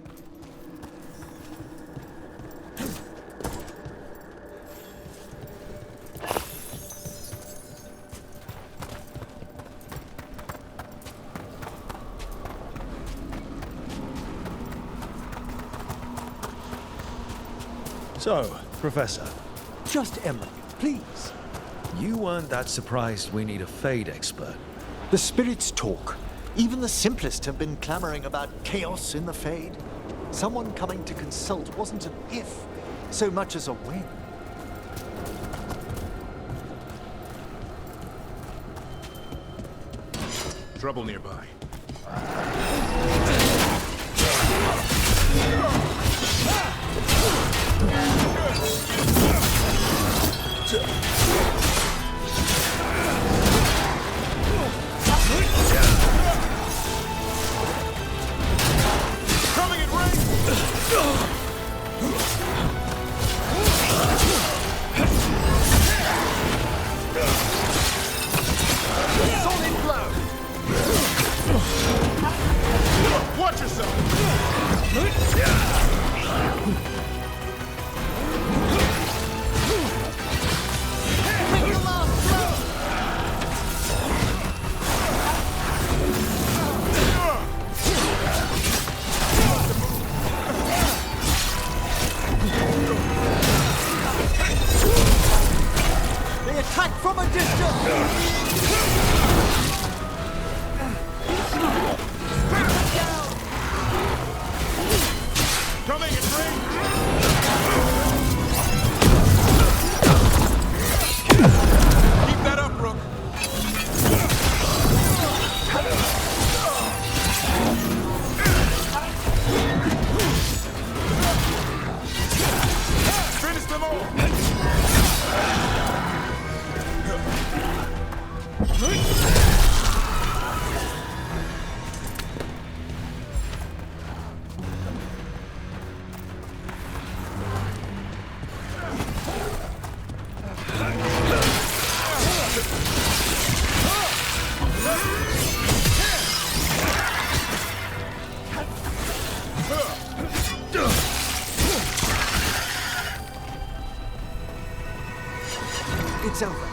So, Professor. Just Emily, please. You weren't that surprised we need a Fade expert. The spirits talk. Even the simplest have been clamoring about chaos in the Fade. Someone coming to consult wasn't an if, so much as a when. Trouble nearby. Coming in range! Solid blow! Watch yourself! Take the last blow! They attack from a distance! Coming in range! Keep that up, Rook! Finish them all! It's over.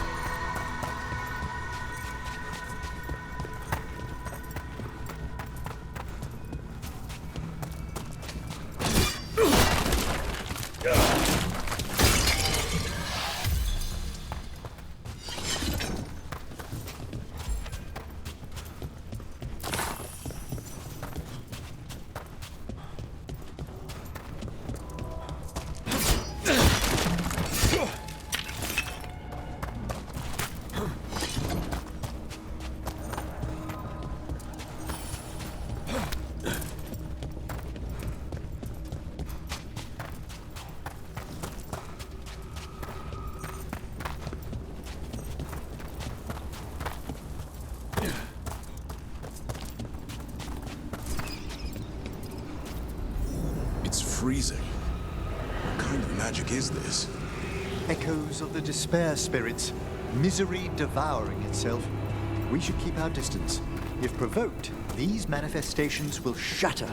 Freezing. What kind of magic is this? Echoes of the despair spirits, misery devouring itself. We should keep our distance. If provoked, these manifestations will shatter.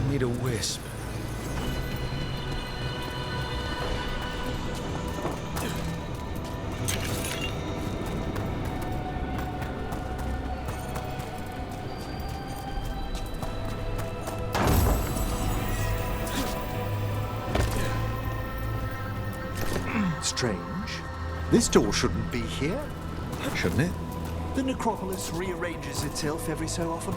Need a wisp. Strange. This door shouldn't be here. Shouldn't it? The necropolis rearranges itself every so often.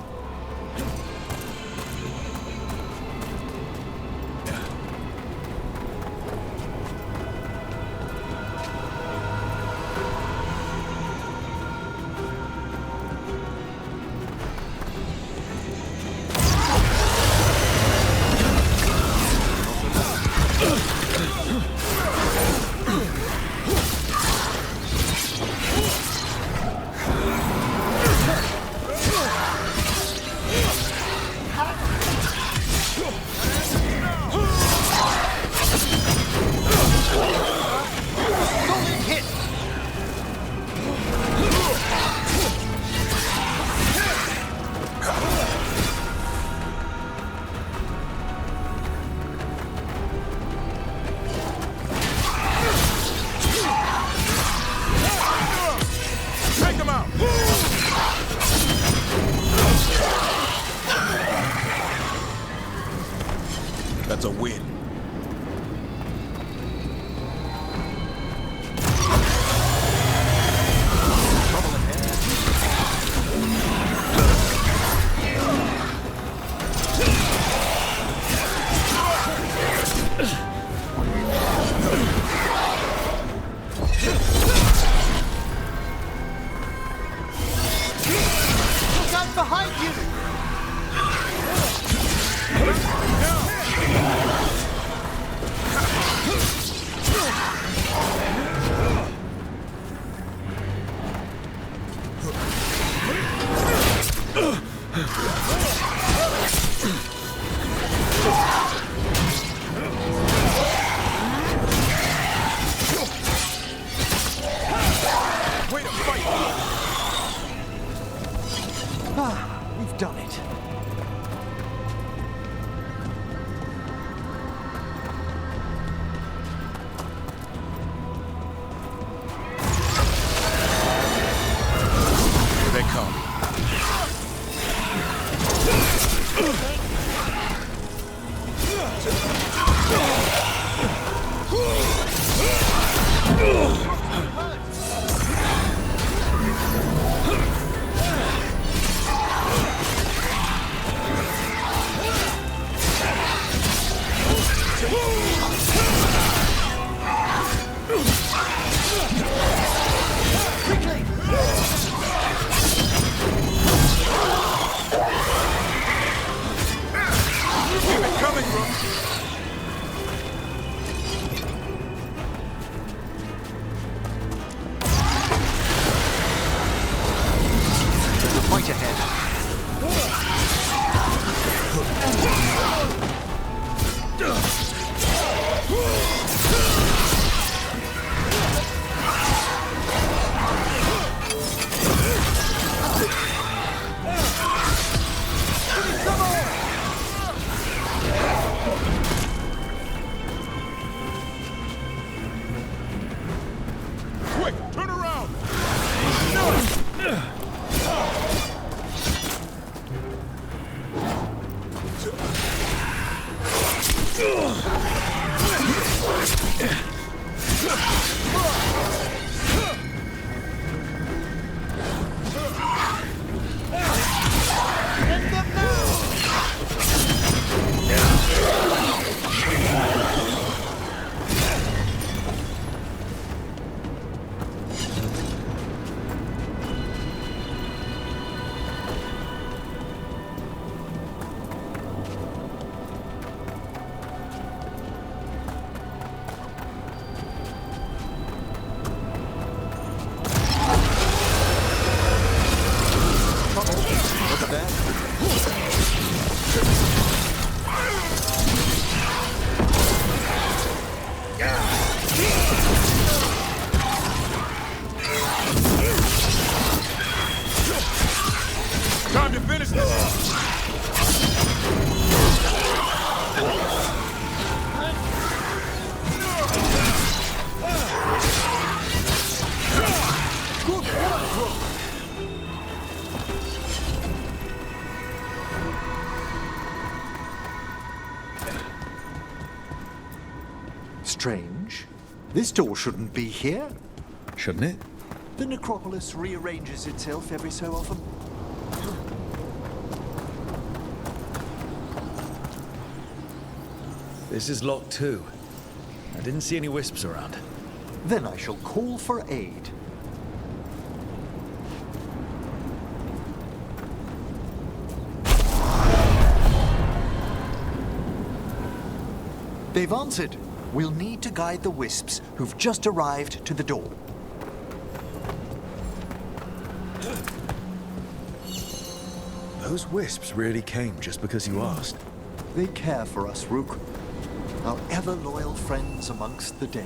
That's a win. Look out behind you! We've done it. Here they come. Time to finish this. Strange. This door shouldn't be here. Shouldn't it? The necropolis rearranges itself every so often. This is locked too. I didn't see any wisps around. Then I shall call for aid. They've answered. We'll need to guide the wisps who've just arrived to the door. Those wisps really came just because you asked. They care for us, Rook. Our ever-loyal friends amongst the dead.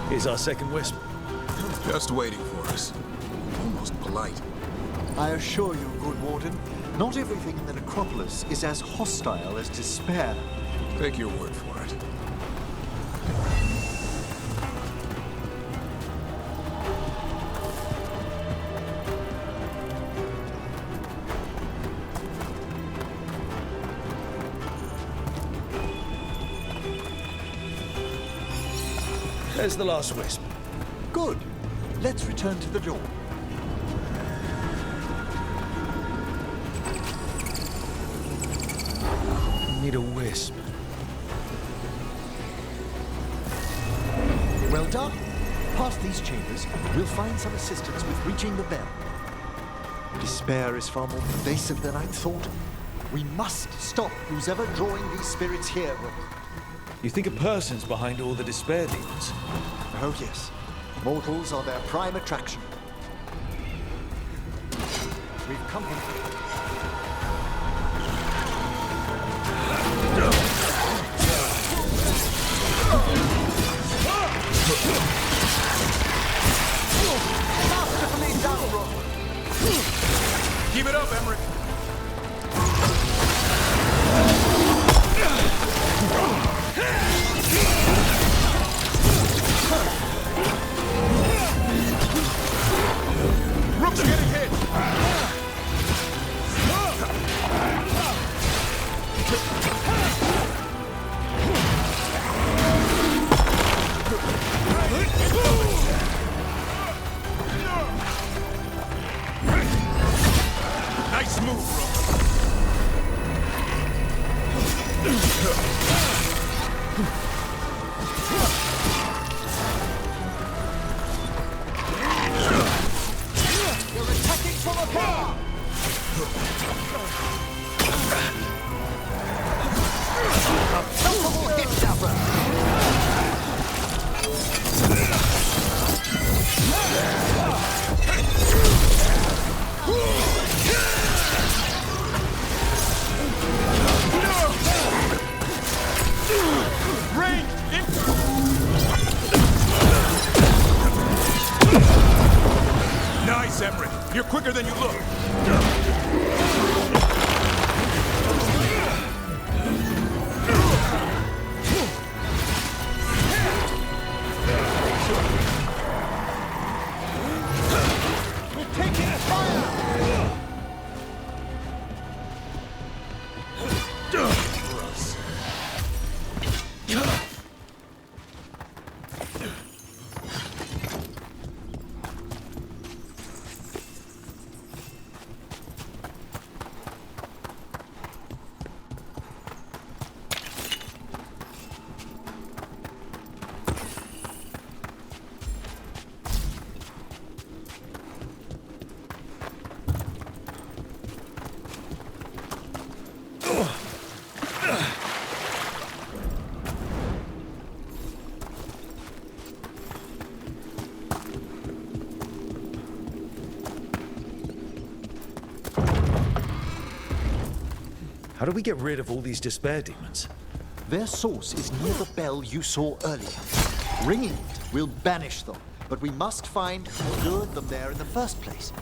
Here's our second wisp. Just waiting for us. Almost polite. I assure you, good warden, not everything in the necropolis is as hostile as despair. Take your word for it. There's the last wisp. Good. Let's return to the door. Need a wisp. Well done. Past these chambers, we'll find some assistance with reaching the bell. Despair is far more pervasive than I thought. We must stop who's ever drawing these spirits here, Rook. You think a person's behind all the despair demons? Oh yes. Mortals are their prime attraction. We've come here. Masterfully done, Rook. Keep it up, Emmerich. Rook's getting hit. Nice move, Rook. You're attacking from afar! A palpable hit, Zapper! Nice, Emmerich. You're quicker than you look. We're taking fire! How do we get rid of all these despair demons? Their source is near the bell you saw earlier. Ringing it will banish them, but we must find who lured them there in the first place.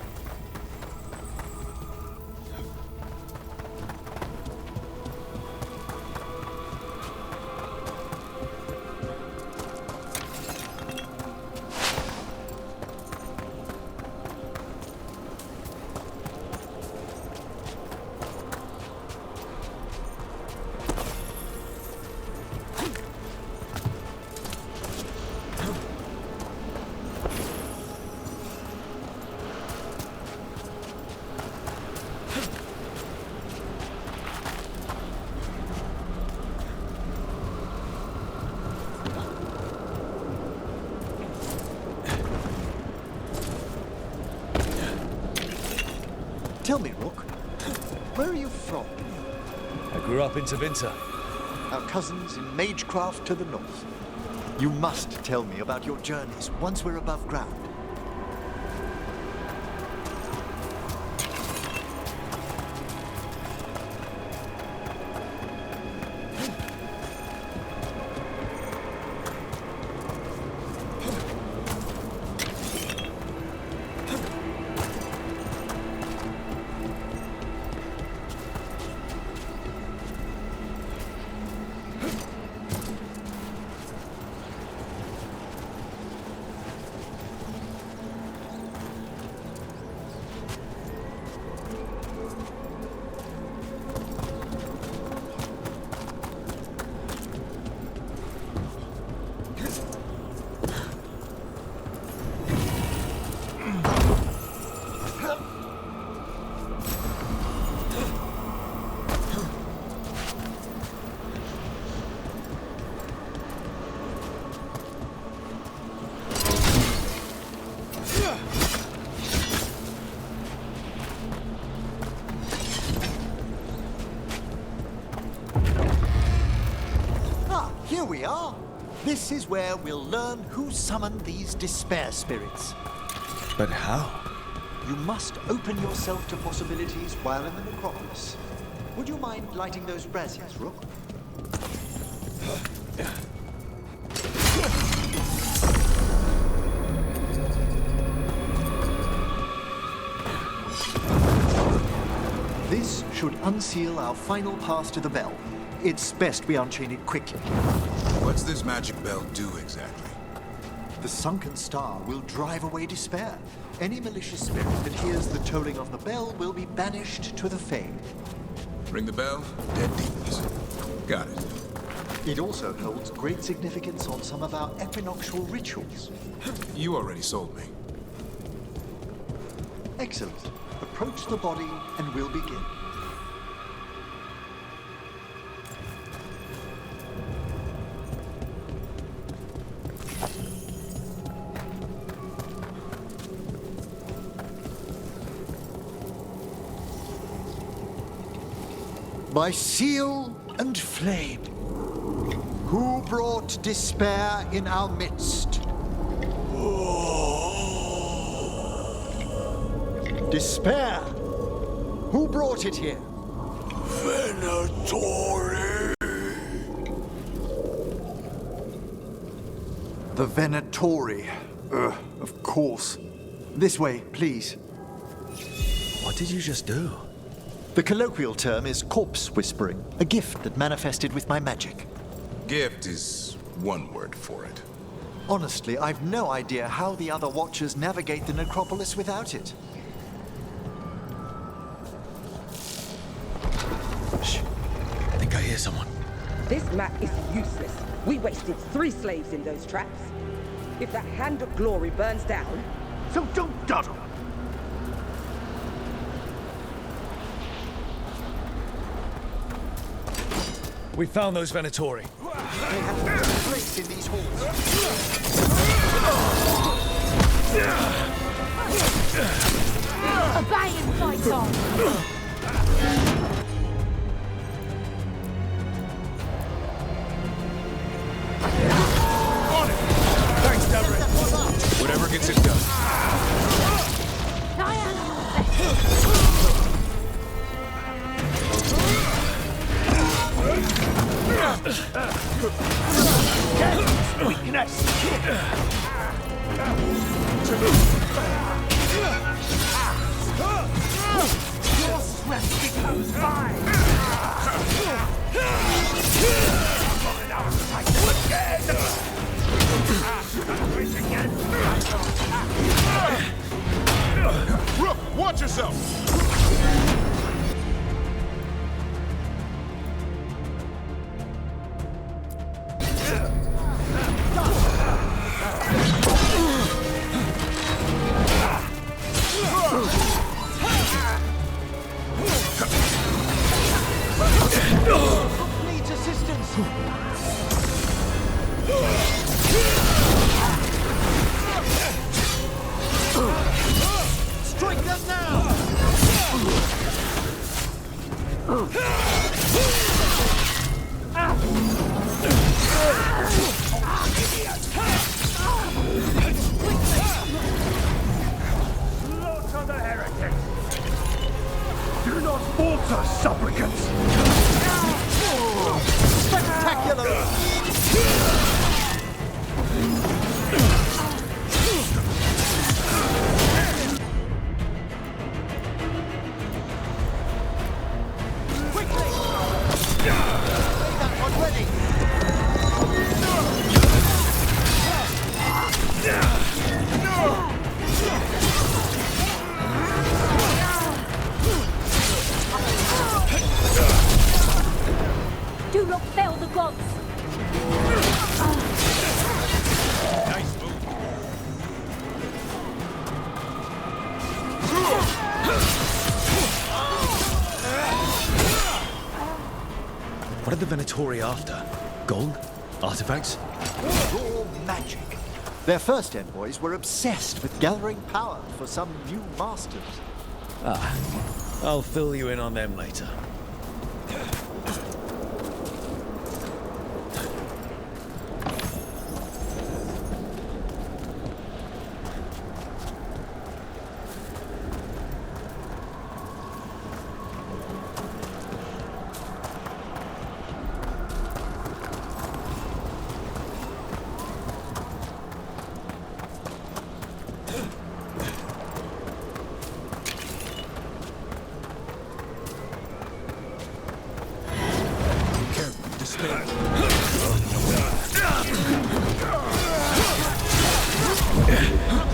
Tell me, Rook, where are you from? I grew up in Tevinter. Our cousins in Magecraft to the north. You must tell me about your journeys once we're above ground. Here we are. This is where we'll learn who summoned these despair spirits. But how? You must open yourself to possibilities while in the necropolis. Would you mind lighting those braziers, Rook? This should unseal our final path to the bell. It's best we unchain it quickly. What's this magic bell do exactly? The sunken star will drive away despair. Any malicious spirit that hears the tolling of the bell will be banished to the Fae. Ring the bell, dead demons. Got it. It also holds great significance on some of our equinoctial rituals. You already sold me. Excellent. Approach the body and we'll begin. By seal and flame, who brought despair in our midst? Despair! Who brought it here? Venatori! The Venatori. Of course. This way, please. What did you just do? The colloquial term is corpse whispering, a gift that manifested with my magic. Gift is one word for it. Honestly, I've no idea how the other Watchers navigate the necropolis without it. Shh. I think I hear someone. This map is useless. We wasted 3 slaves in those traps. If that Hand of Glory burns down... So don't dawdle! We found those Venatori. They have no place in these halls. Obey him, Playtrough! Thanks, Devin. Whatever gets it done. Weakness! Your strength becomes mine! Rook, watch yourself! Needs assistance! Strike them now! Slaughter the heretics! Do not falter, supplicants! Spectacular! Do not fail the gods! Nice move. What are the Venatori after? Gold? Artifacts? Raw magic. Their first envoys were obsessed with gathering power for some new masters. Ah, I'll fill you in on them later.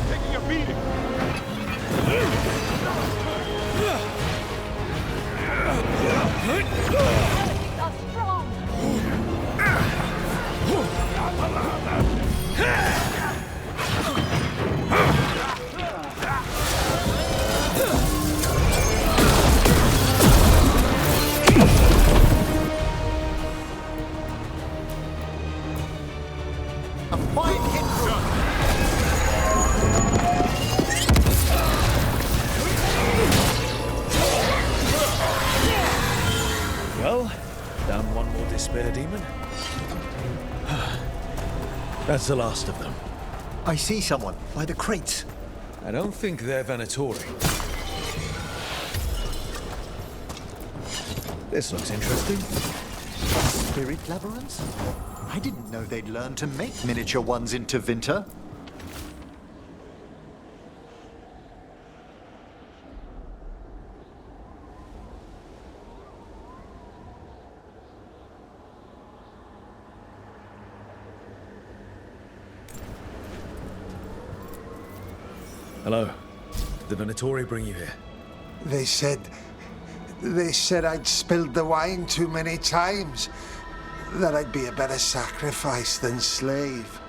Taking a beating. Are strong! A fine hit from Well, down one more despair demon. That's the last of them. I see someone by the crates. I don't think they're Venatori. This looks interesting. Spirit labyrinths? I didn't know they'd learn to make miniature ones in Tevinter. Hello. Did the Venatori bring you here? They said I'd spilled the wine too many times. That I'd be a better sacrifice than slave.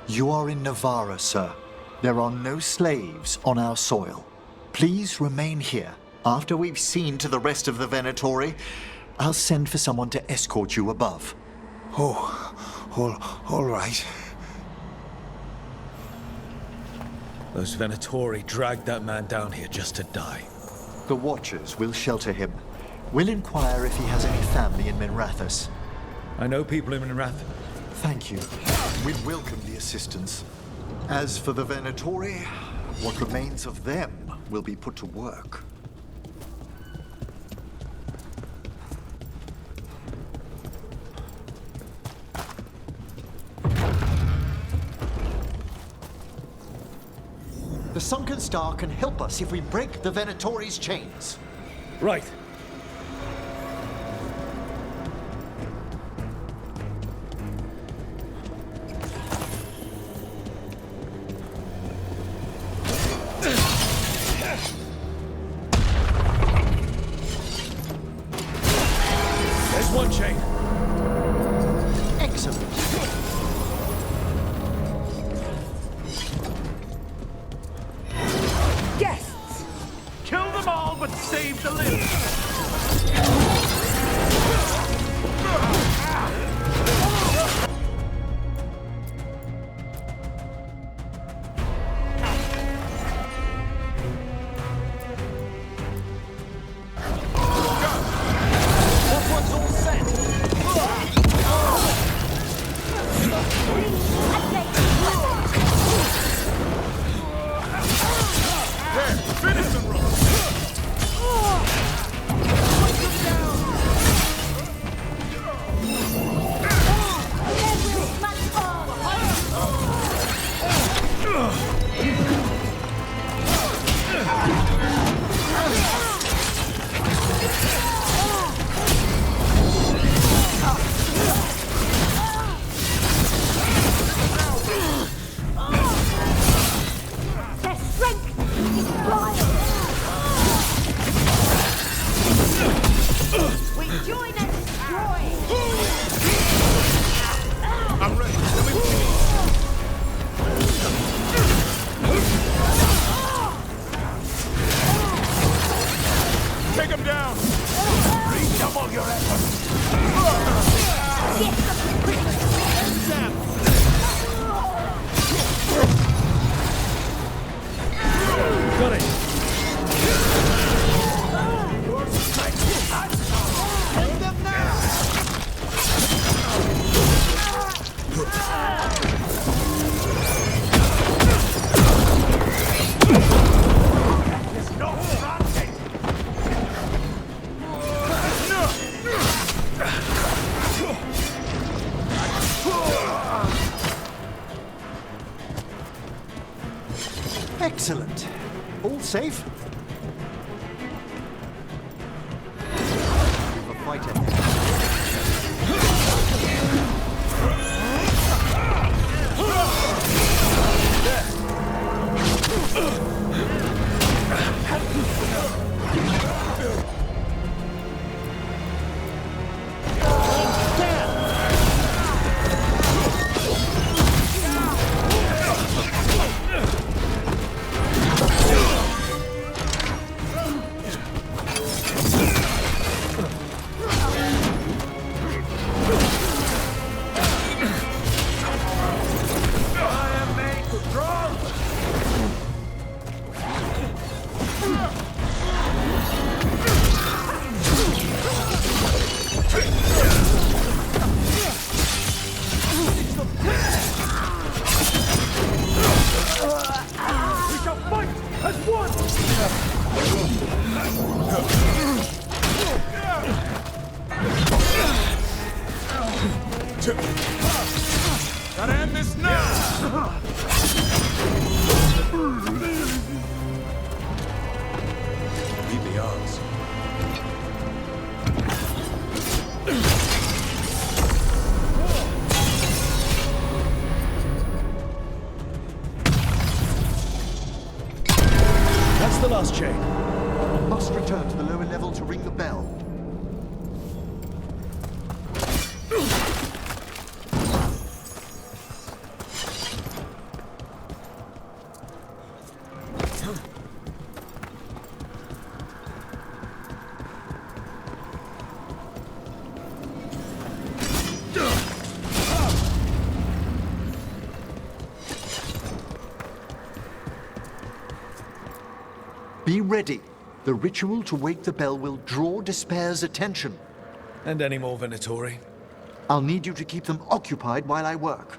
You are in Navarra, sir. There are no slaves on our soil. Please remain here. After we've seen to the rest of the Venatori, I'll send for someone to escort you above. All right. Those Venatori dragged that man down here just to die. The Watchers will shelter him. We'll inquire if he has any family in Minrathous. I know people in Minrath. Thank you. We welcome the assistance. As for the Venatori, what remains of them will be put to work. The Sunken Star can help us if we break the Venatori's chains. Right. There's one chain. Excellent. Guests! Kill them all, but save the living! Take him down! Redouble your efforts! Got it! Hold them now! Excellent. All safe? We've a fighter. Gotta end this now! Beat the odds. That's the last chain. We must return to the lower level to ring the bell. Be ready. The ritual to wake the bell will draw Despair's attention. And any more Venatori? I'll need you to keep them occupied while I work.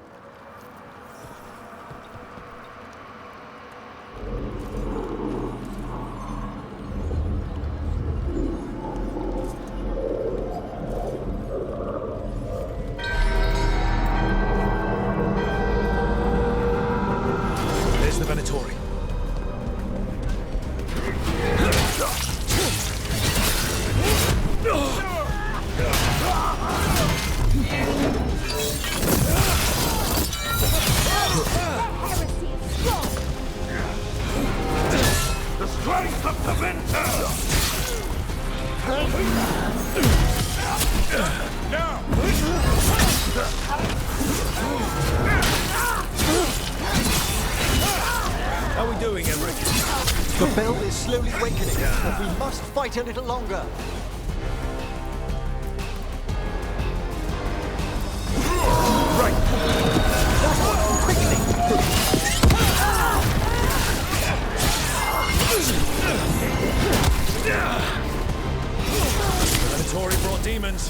There's the Venatori. The strength of the winter! Now! How are we doing, Emmerich? The bell is slowly wakening, but we must fight a little longer. Right! That one, quickly! Venatori brought demons.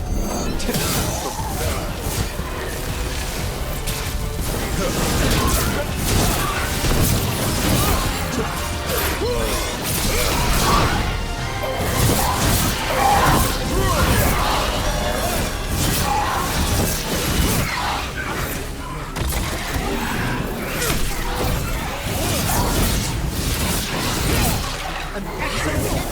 An excellent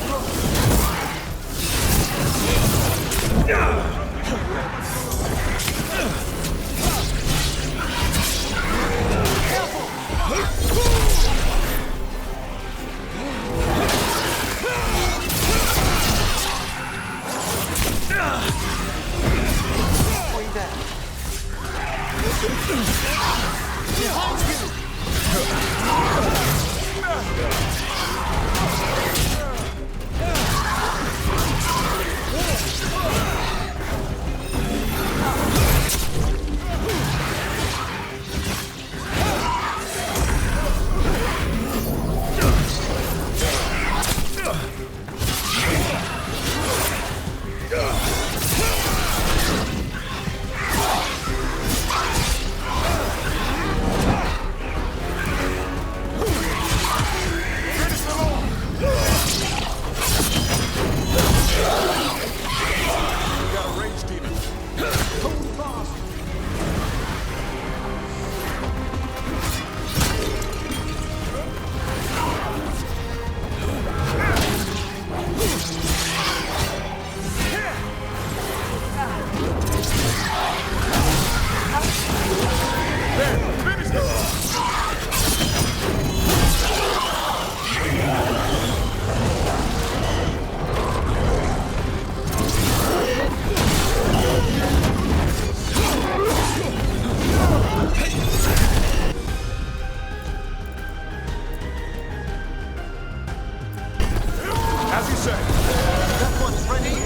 say? That one's ready.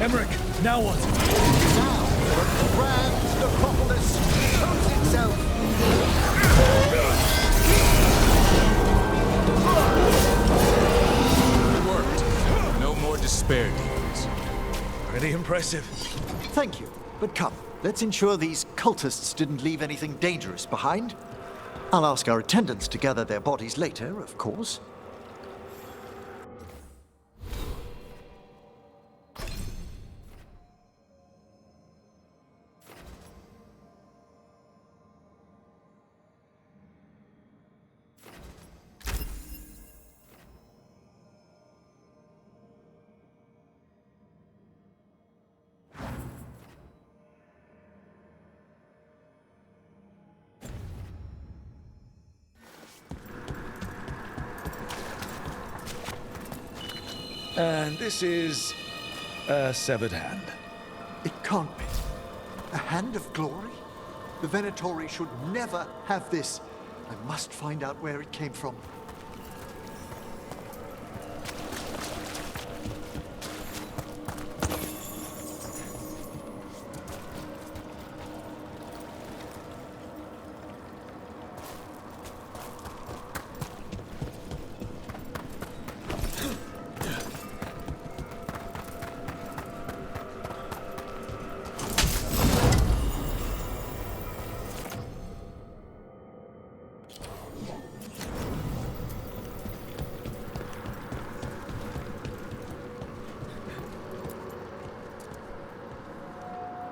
Emmerich, now what? Now, the grand necropolis shows itself. It worked. No more despair demons. Pretty impressive. Thank you. But come, let's ensure these cultists didn't leave anything dangerous behind. I'll ask our attendants to gather their bodies later, of course. And this is a severed hand. It can't be. A hand of glory? The Venatori should never have this. I must find out where it came from.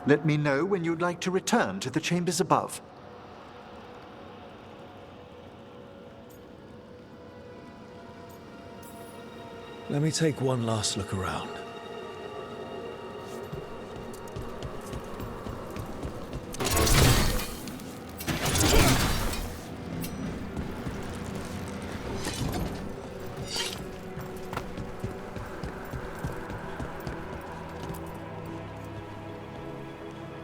Let me know when you'd like to return to the chambers above. Let me take one last look around.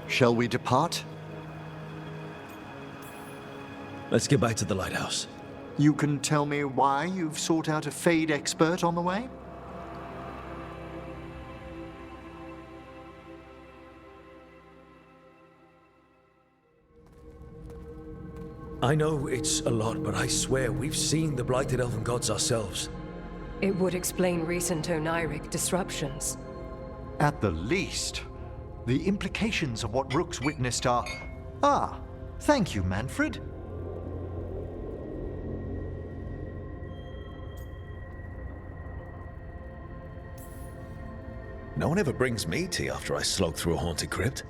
Shall we depart? Let's get back to the lighthouse. You can tell me why you've sought out a Fade expert on the way? I know it's a lot, but I swear we've seen the blighted elven gods ourselves. It would explain recent Oniric disruptions. At the least. The implications of what Rook's witnessed are... Ah, thank you, Manfred. No one ever brings me tea after I slog through a haunted crypt.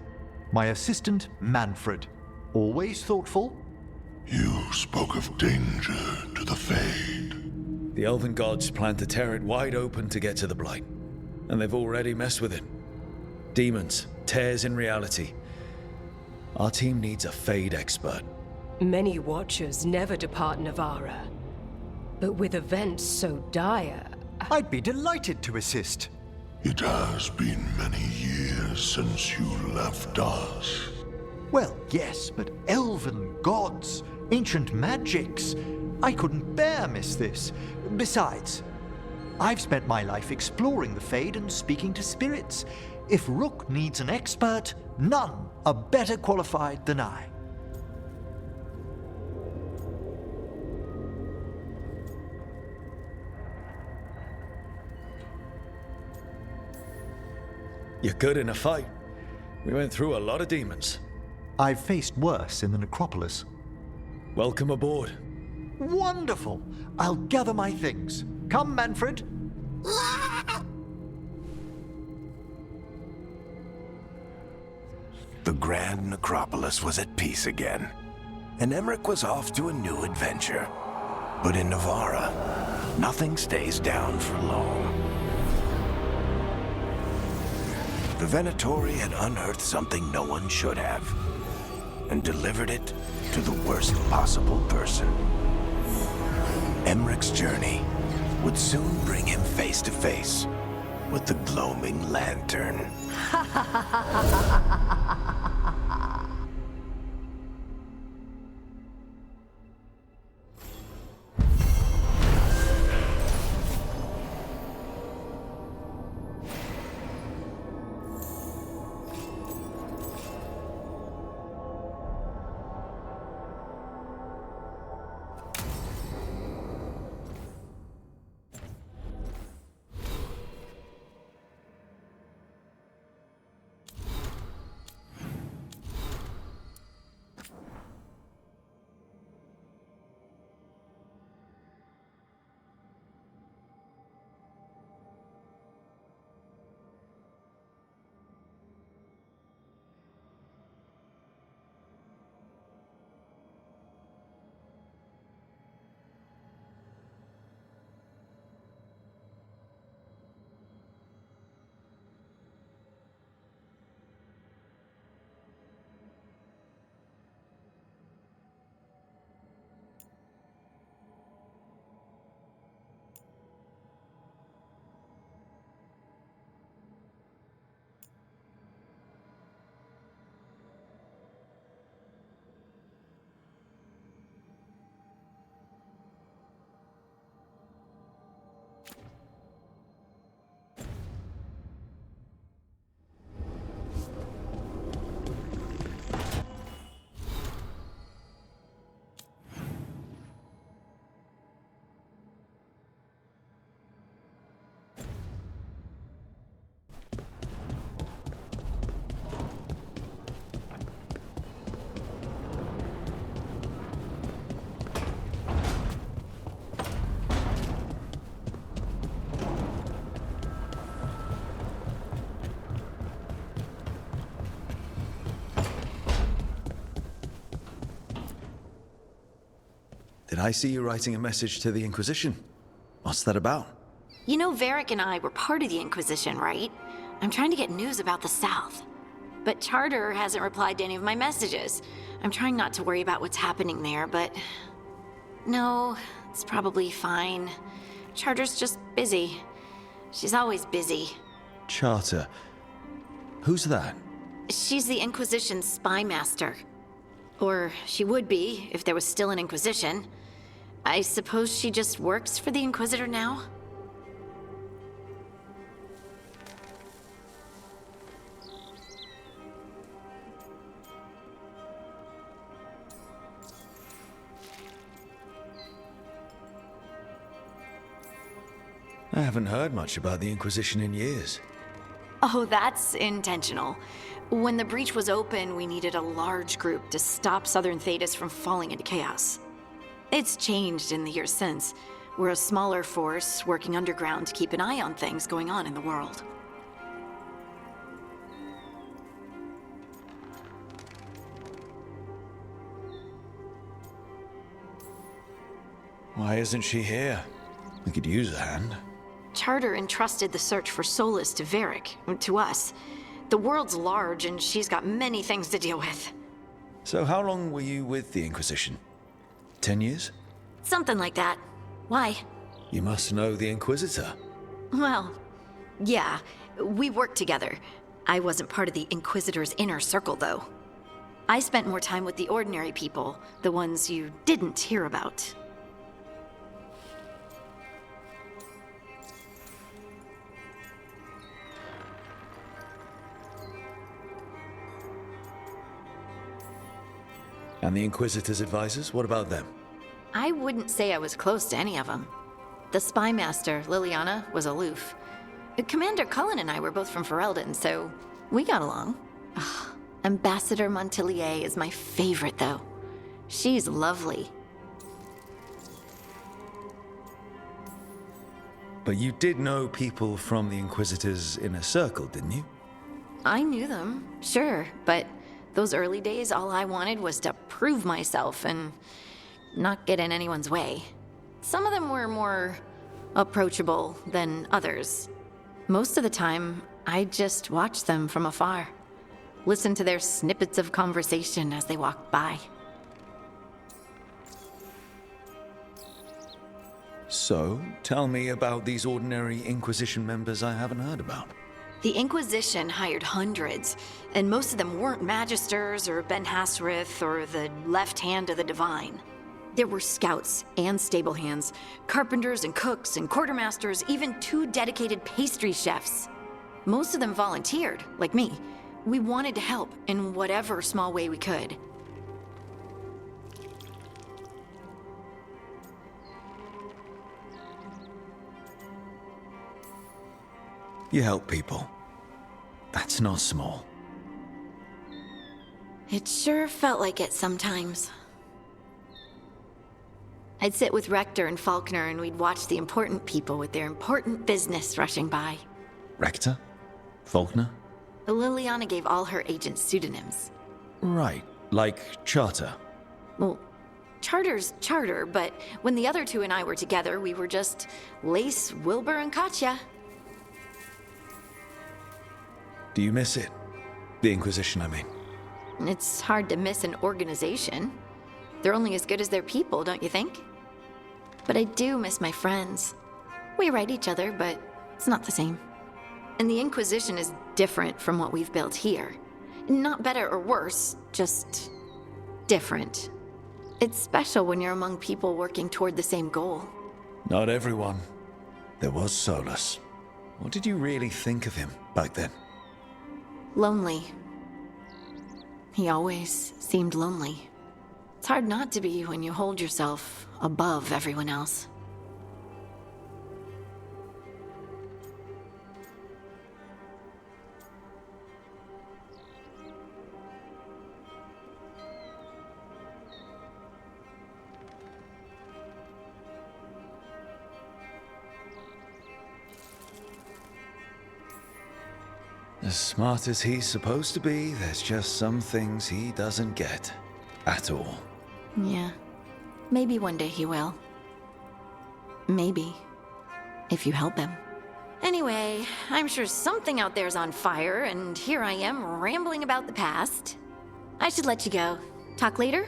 My assistant, Manfred. Always thoughtful. You spoke of danger to the Fade. The elven gods plan to tear it wide open to get to the Blight. And they've already messed with it. Demons, tears in reality. Our team needs a Fade expert. Many Watchers never depart Navara. But with events so dire... I'd be delighted to assist. It has been many years since you left us. Well, yes, but elven gods, ancient magics. I couldn't bear miss this. Besides, I've spent my life exploring the Fade and speaking to spirits. If Rook needs an expert, none are better qualified than I. You're good in a fight. We went through a lot of demons. I've faced worse in the necropolis. Welcome aboard. Wonderful! I'll gather my things. Come, Manfred. The Grand Necropolis was at peace again, and Emmerich was off to a new adventure. But in Navara, nothing stays down for long. The Venatori had unearthed something no one should have, and delivered it to the worst possible person. Emmerich's journey would soon bring him face to face with the gloaming lantern. did I see you writing a message to the Inquisition? What's that about? You know, Varric and I were part of the Inquisition, right? I'm trying to get news about the South. But Charter hasn't replied to any of my messages. I'm trying not to worry about what's happening there, but... No, it's probably fine. Charter's just busy. She's always busy. Charter. Who's that? She's the Inquisition's spy master. Or she would be, if there was still an Inquisition. I suppose she just works for the Inquisitor now? I haven't heard much about the Inquisition in years. Oh, that's intentional. When the breach was open, we needed a large group to stop Southern Thedas from falling into chaos. It's changed in the years since. We're a smaller force working underground to keep an eye on things going on in the world. Why isn't she here? We could use a hand. Charter entrusted the search for Solus to Varric, to us. The world's large, and she's got many things to deal with. So how long were you with the Inquisition? 10 years? Something like that. Why? You must know the Inquisitor. Well, yeah, we worked together. I wasn't part of the Inquisitor's inner circle, though. I spent more time with the ordinary people, the ones you didn't hear about. And the Inquisitor's advisors, what about them? I wouldn't say I was close to any of them. The spy master, Liliana, was aloof. Commander Cullen and I were both from Ferelden, so we got along. Ugh, Ambassador Montilier is my favorite, though. She's lovely. But you did know people from the Inquisitor's inner circle, didn't you? I knew them, sure, but those early days, all I wanted was to prove myself and not get in anyone's way. Some of them were more approachable than others. Most of the time, I just watched them from afar. Listened to their snippets of conversation as they walked by. So, tell me about these ordinary Inquisition members I haven't heard about. The Inquisition hired hundreds, and most of them weren't Magisters or Ben Hasrith or the left hand of the Divine. There were scouts and stable hands, carpenters and cooks and quartermasters, even 2 dedicated pastry chefs. Most of them volunteered, like me. We wanted to help in whatever small way we could. You help people. That's not small. It sure felt like it sometimes. I'd sit with Rector and Faulkner and we'd watch the important people with their important business rushing by. Rector? Faulkner? Liliana gave all her agents pseudonyms. Right, like Charter. Well, Charter's Charter, but when the other 2 and I were together, we were just Lace, Wilbur, and Katya. Do you miss it? The Inquisition, I mean. It's hard to miss an organization. They're only as good as their people, don't you think? But I do miss my friends. We write each other, but it's not the same. And the Inquisition is different from what we've built here. Not better or worse, just different. It's special when you're among people working toward the same goal. Not everyone. There was Solus. What did you really think of him back then? Lonely. He always seemed lonely. It's hard not to be when you hold yourself above everyone else. As smart as he's supposed to be, there's just some things he doesn't get. At all. Yeah. Maybe one day he will. Maybe. If you help him. Anyway, I'm sure something out there's on fire, and here I am rambling about the past. I should let you go. Talk later?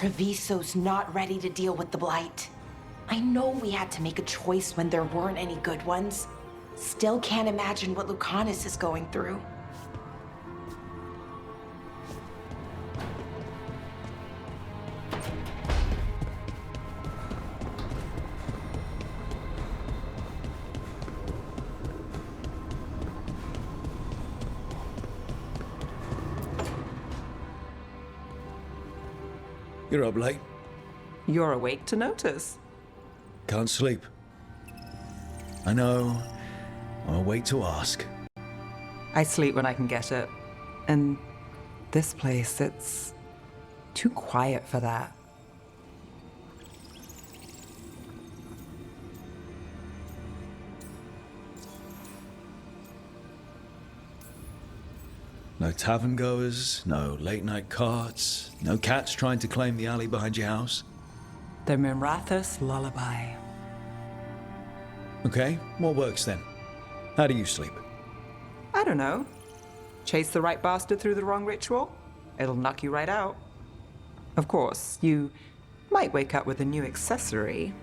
Treviso's not ready to deal with the Blight. I know we had to make a choice when there weren't any good ones. Still can't imagine what Lucanus is going through. You're up late. You're awake to notice. Can't sleep. I know. I'll wait to ask. I sleep when I can get it. And this place, it's too quiet for that. No tavern goers, no late night carts, no cats trying to claim the alley behind your house. The Minrathous lullaby. Okay, what works then? How do you sleep? I don't know. Chase the right bastard through the wrong ritual? It'll knock you right out. Of course, you might wake up with a new accessory.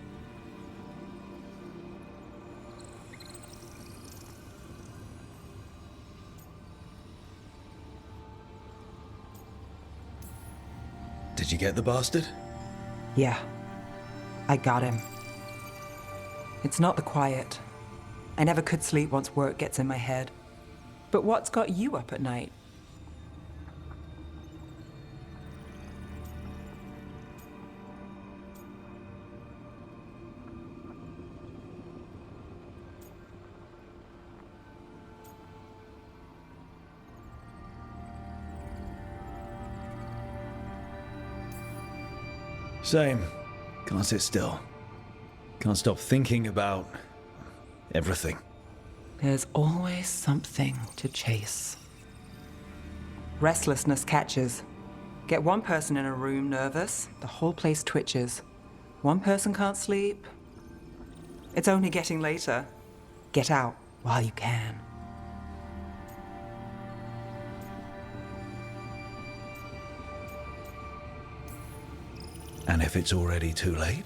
Did you get the bastard? Yeah, I got him. It's not the quiet. I never could sleep once work gets in my head. But what's got you up at night? Same. Can't sit still. Can't stop thinking about everything. There's always something to chase. Restlessness catches. Get one person in a room nervous, the whole place twitches. One person can't sleep. It's only getting later. Get out while you can. And if it's already too late?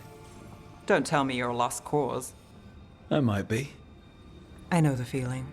Don't tell me you're a lost cause. I might be. I know the feeling.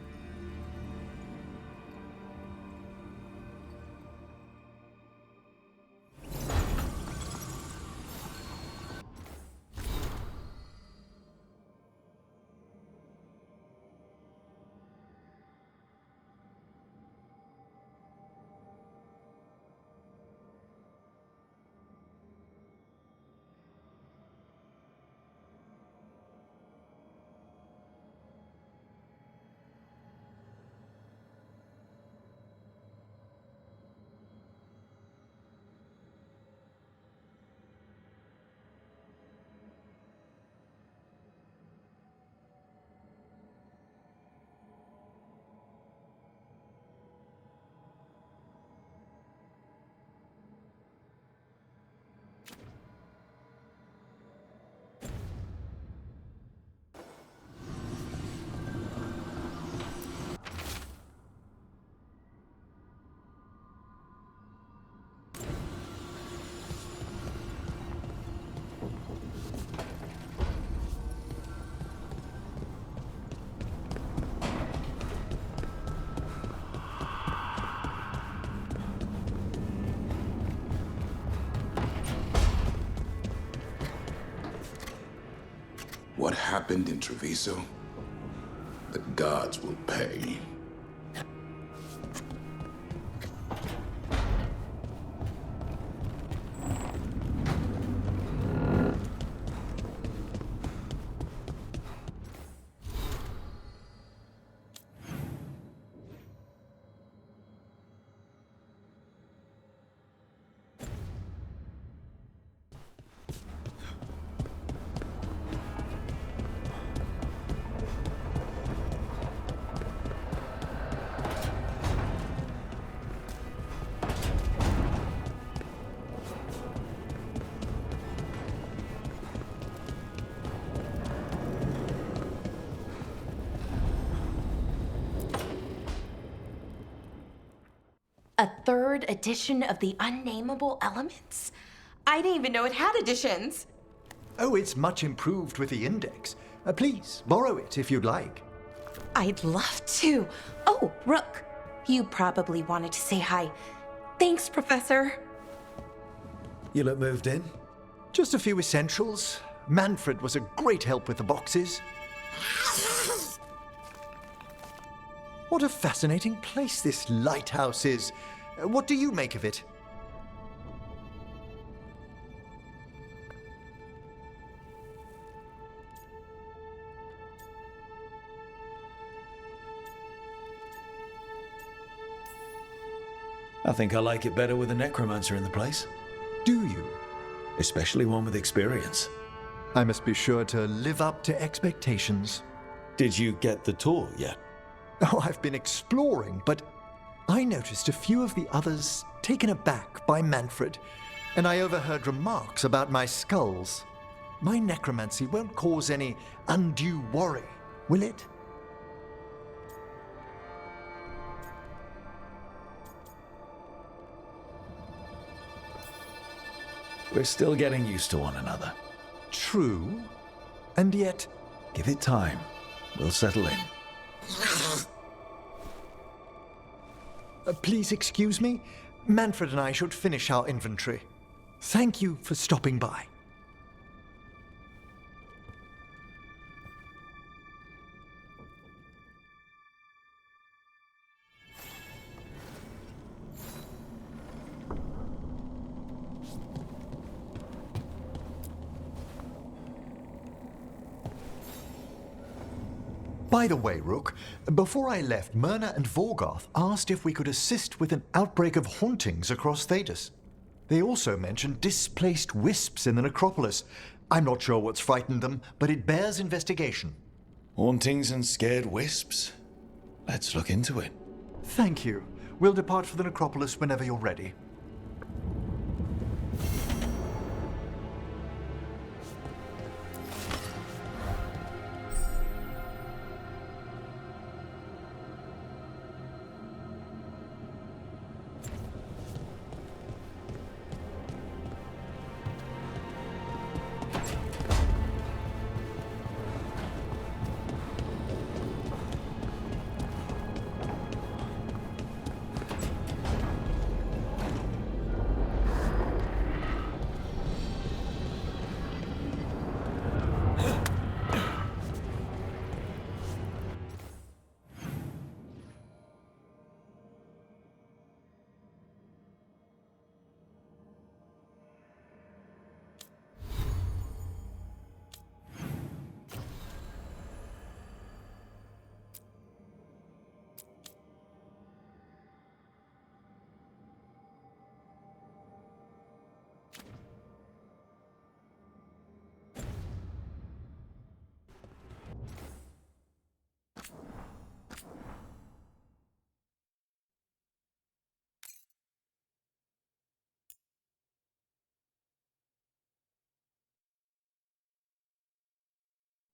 What happened in Treviso? The gods will pay. third edition of the Unnameable Elements? I didn't even know it had editions. Oh, it's much improved with the index. Please, borrow it if you'd like. I'd love to. Oh, Rook, you probably wanted to say hi. Thanks, Professor. You look moved in? Just a few essentials. Manfred was a great help with the boxes. What a fascinating place this lighthouse is. What do you make of it? I think I like it better with a necromancer in the place. Do you? Especially one with experience. I must be sure to live up to expectations. Did you get the tour yet? Oh, I've been exploring, but I noticed a few of the others taken aback by Manfred, and I overheard remarks about my skulls. My necromancy won't cause any undue worry, will it? We're still getting used to one another. True, and yet... Give it time. We'll settle in. Please excuse me. Manfred and I should finish our inventory. Thank you for stopping by. By the way, Rook, before I left, Myrna and Vorgarth asked if we could assist with an outbreak of hauntings across Thedas. They also mentioned displaced wisps in the necropolis. I'm not sure what's frightened them, but it bears investigation. Hauntings and scared wisps? Let's look into it. Thank you. We'll depart for the necropolis whenever you're ready.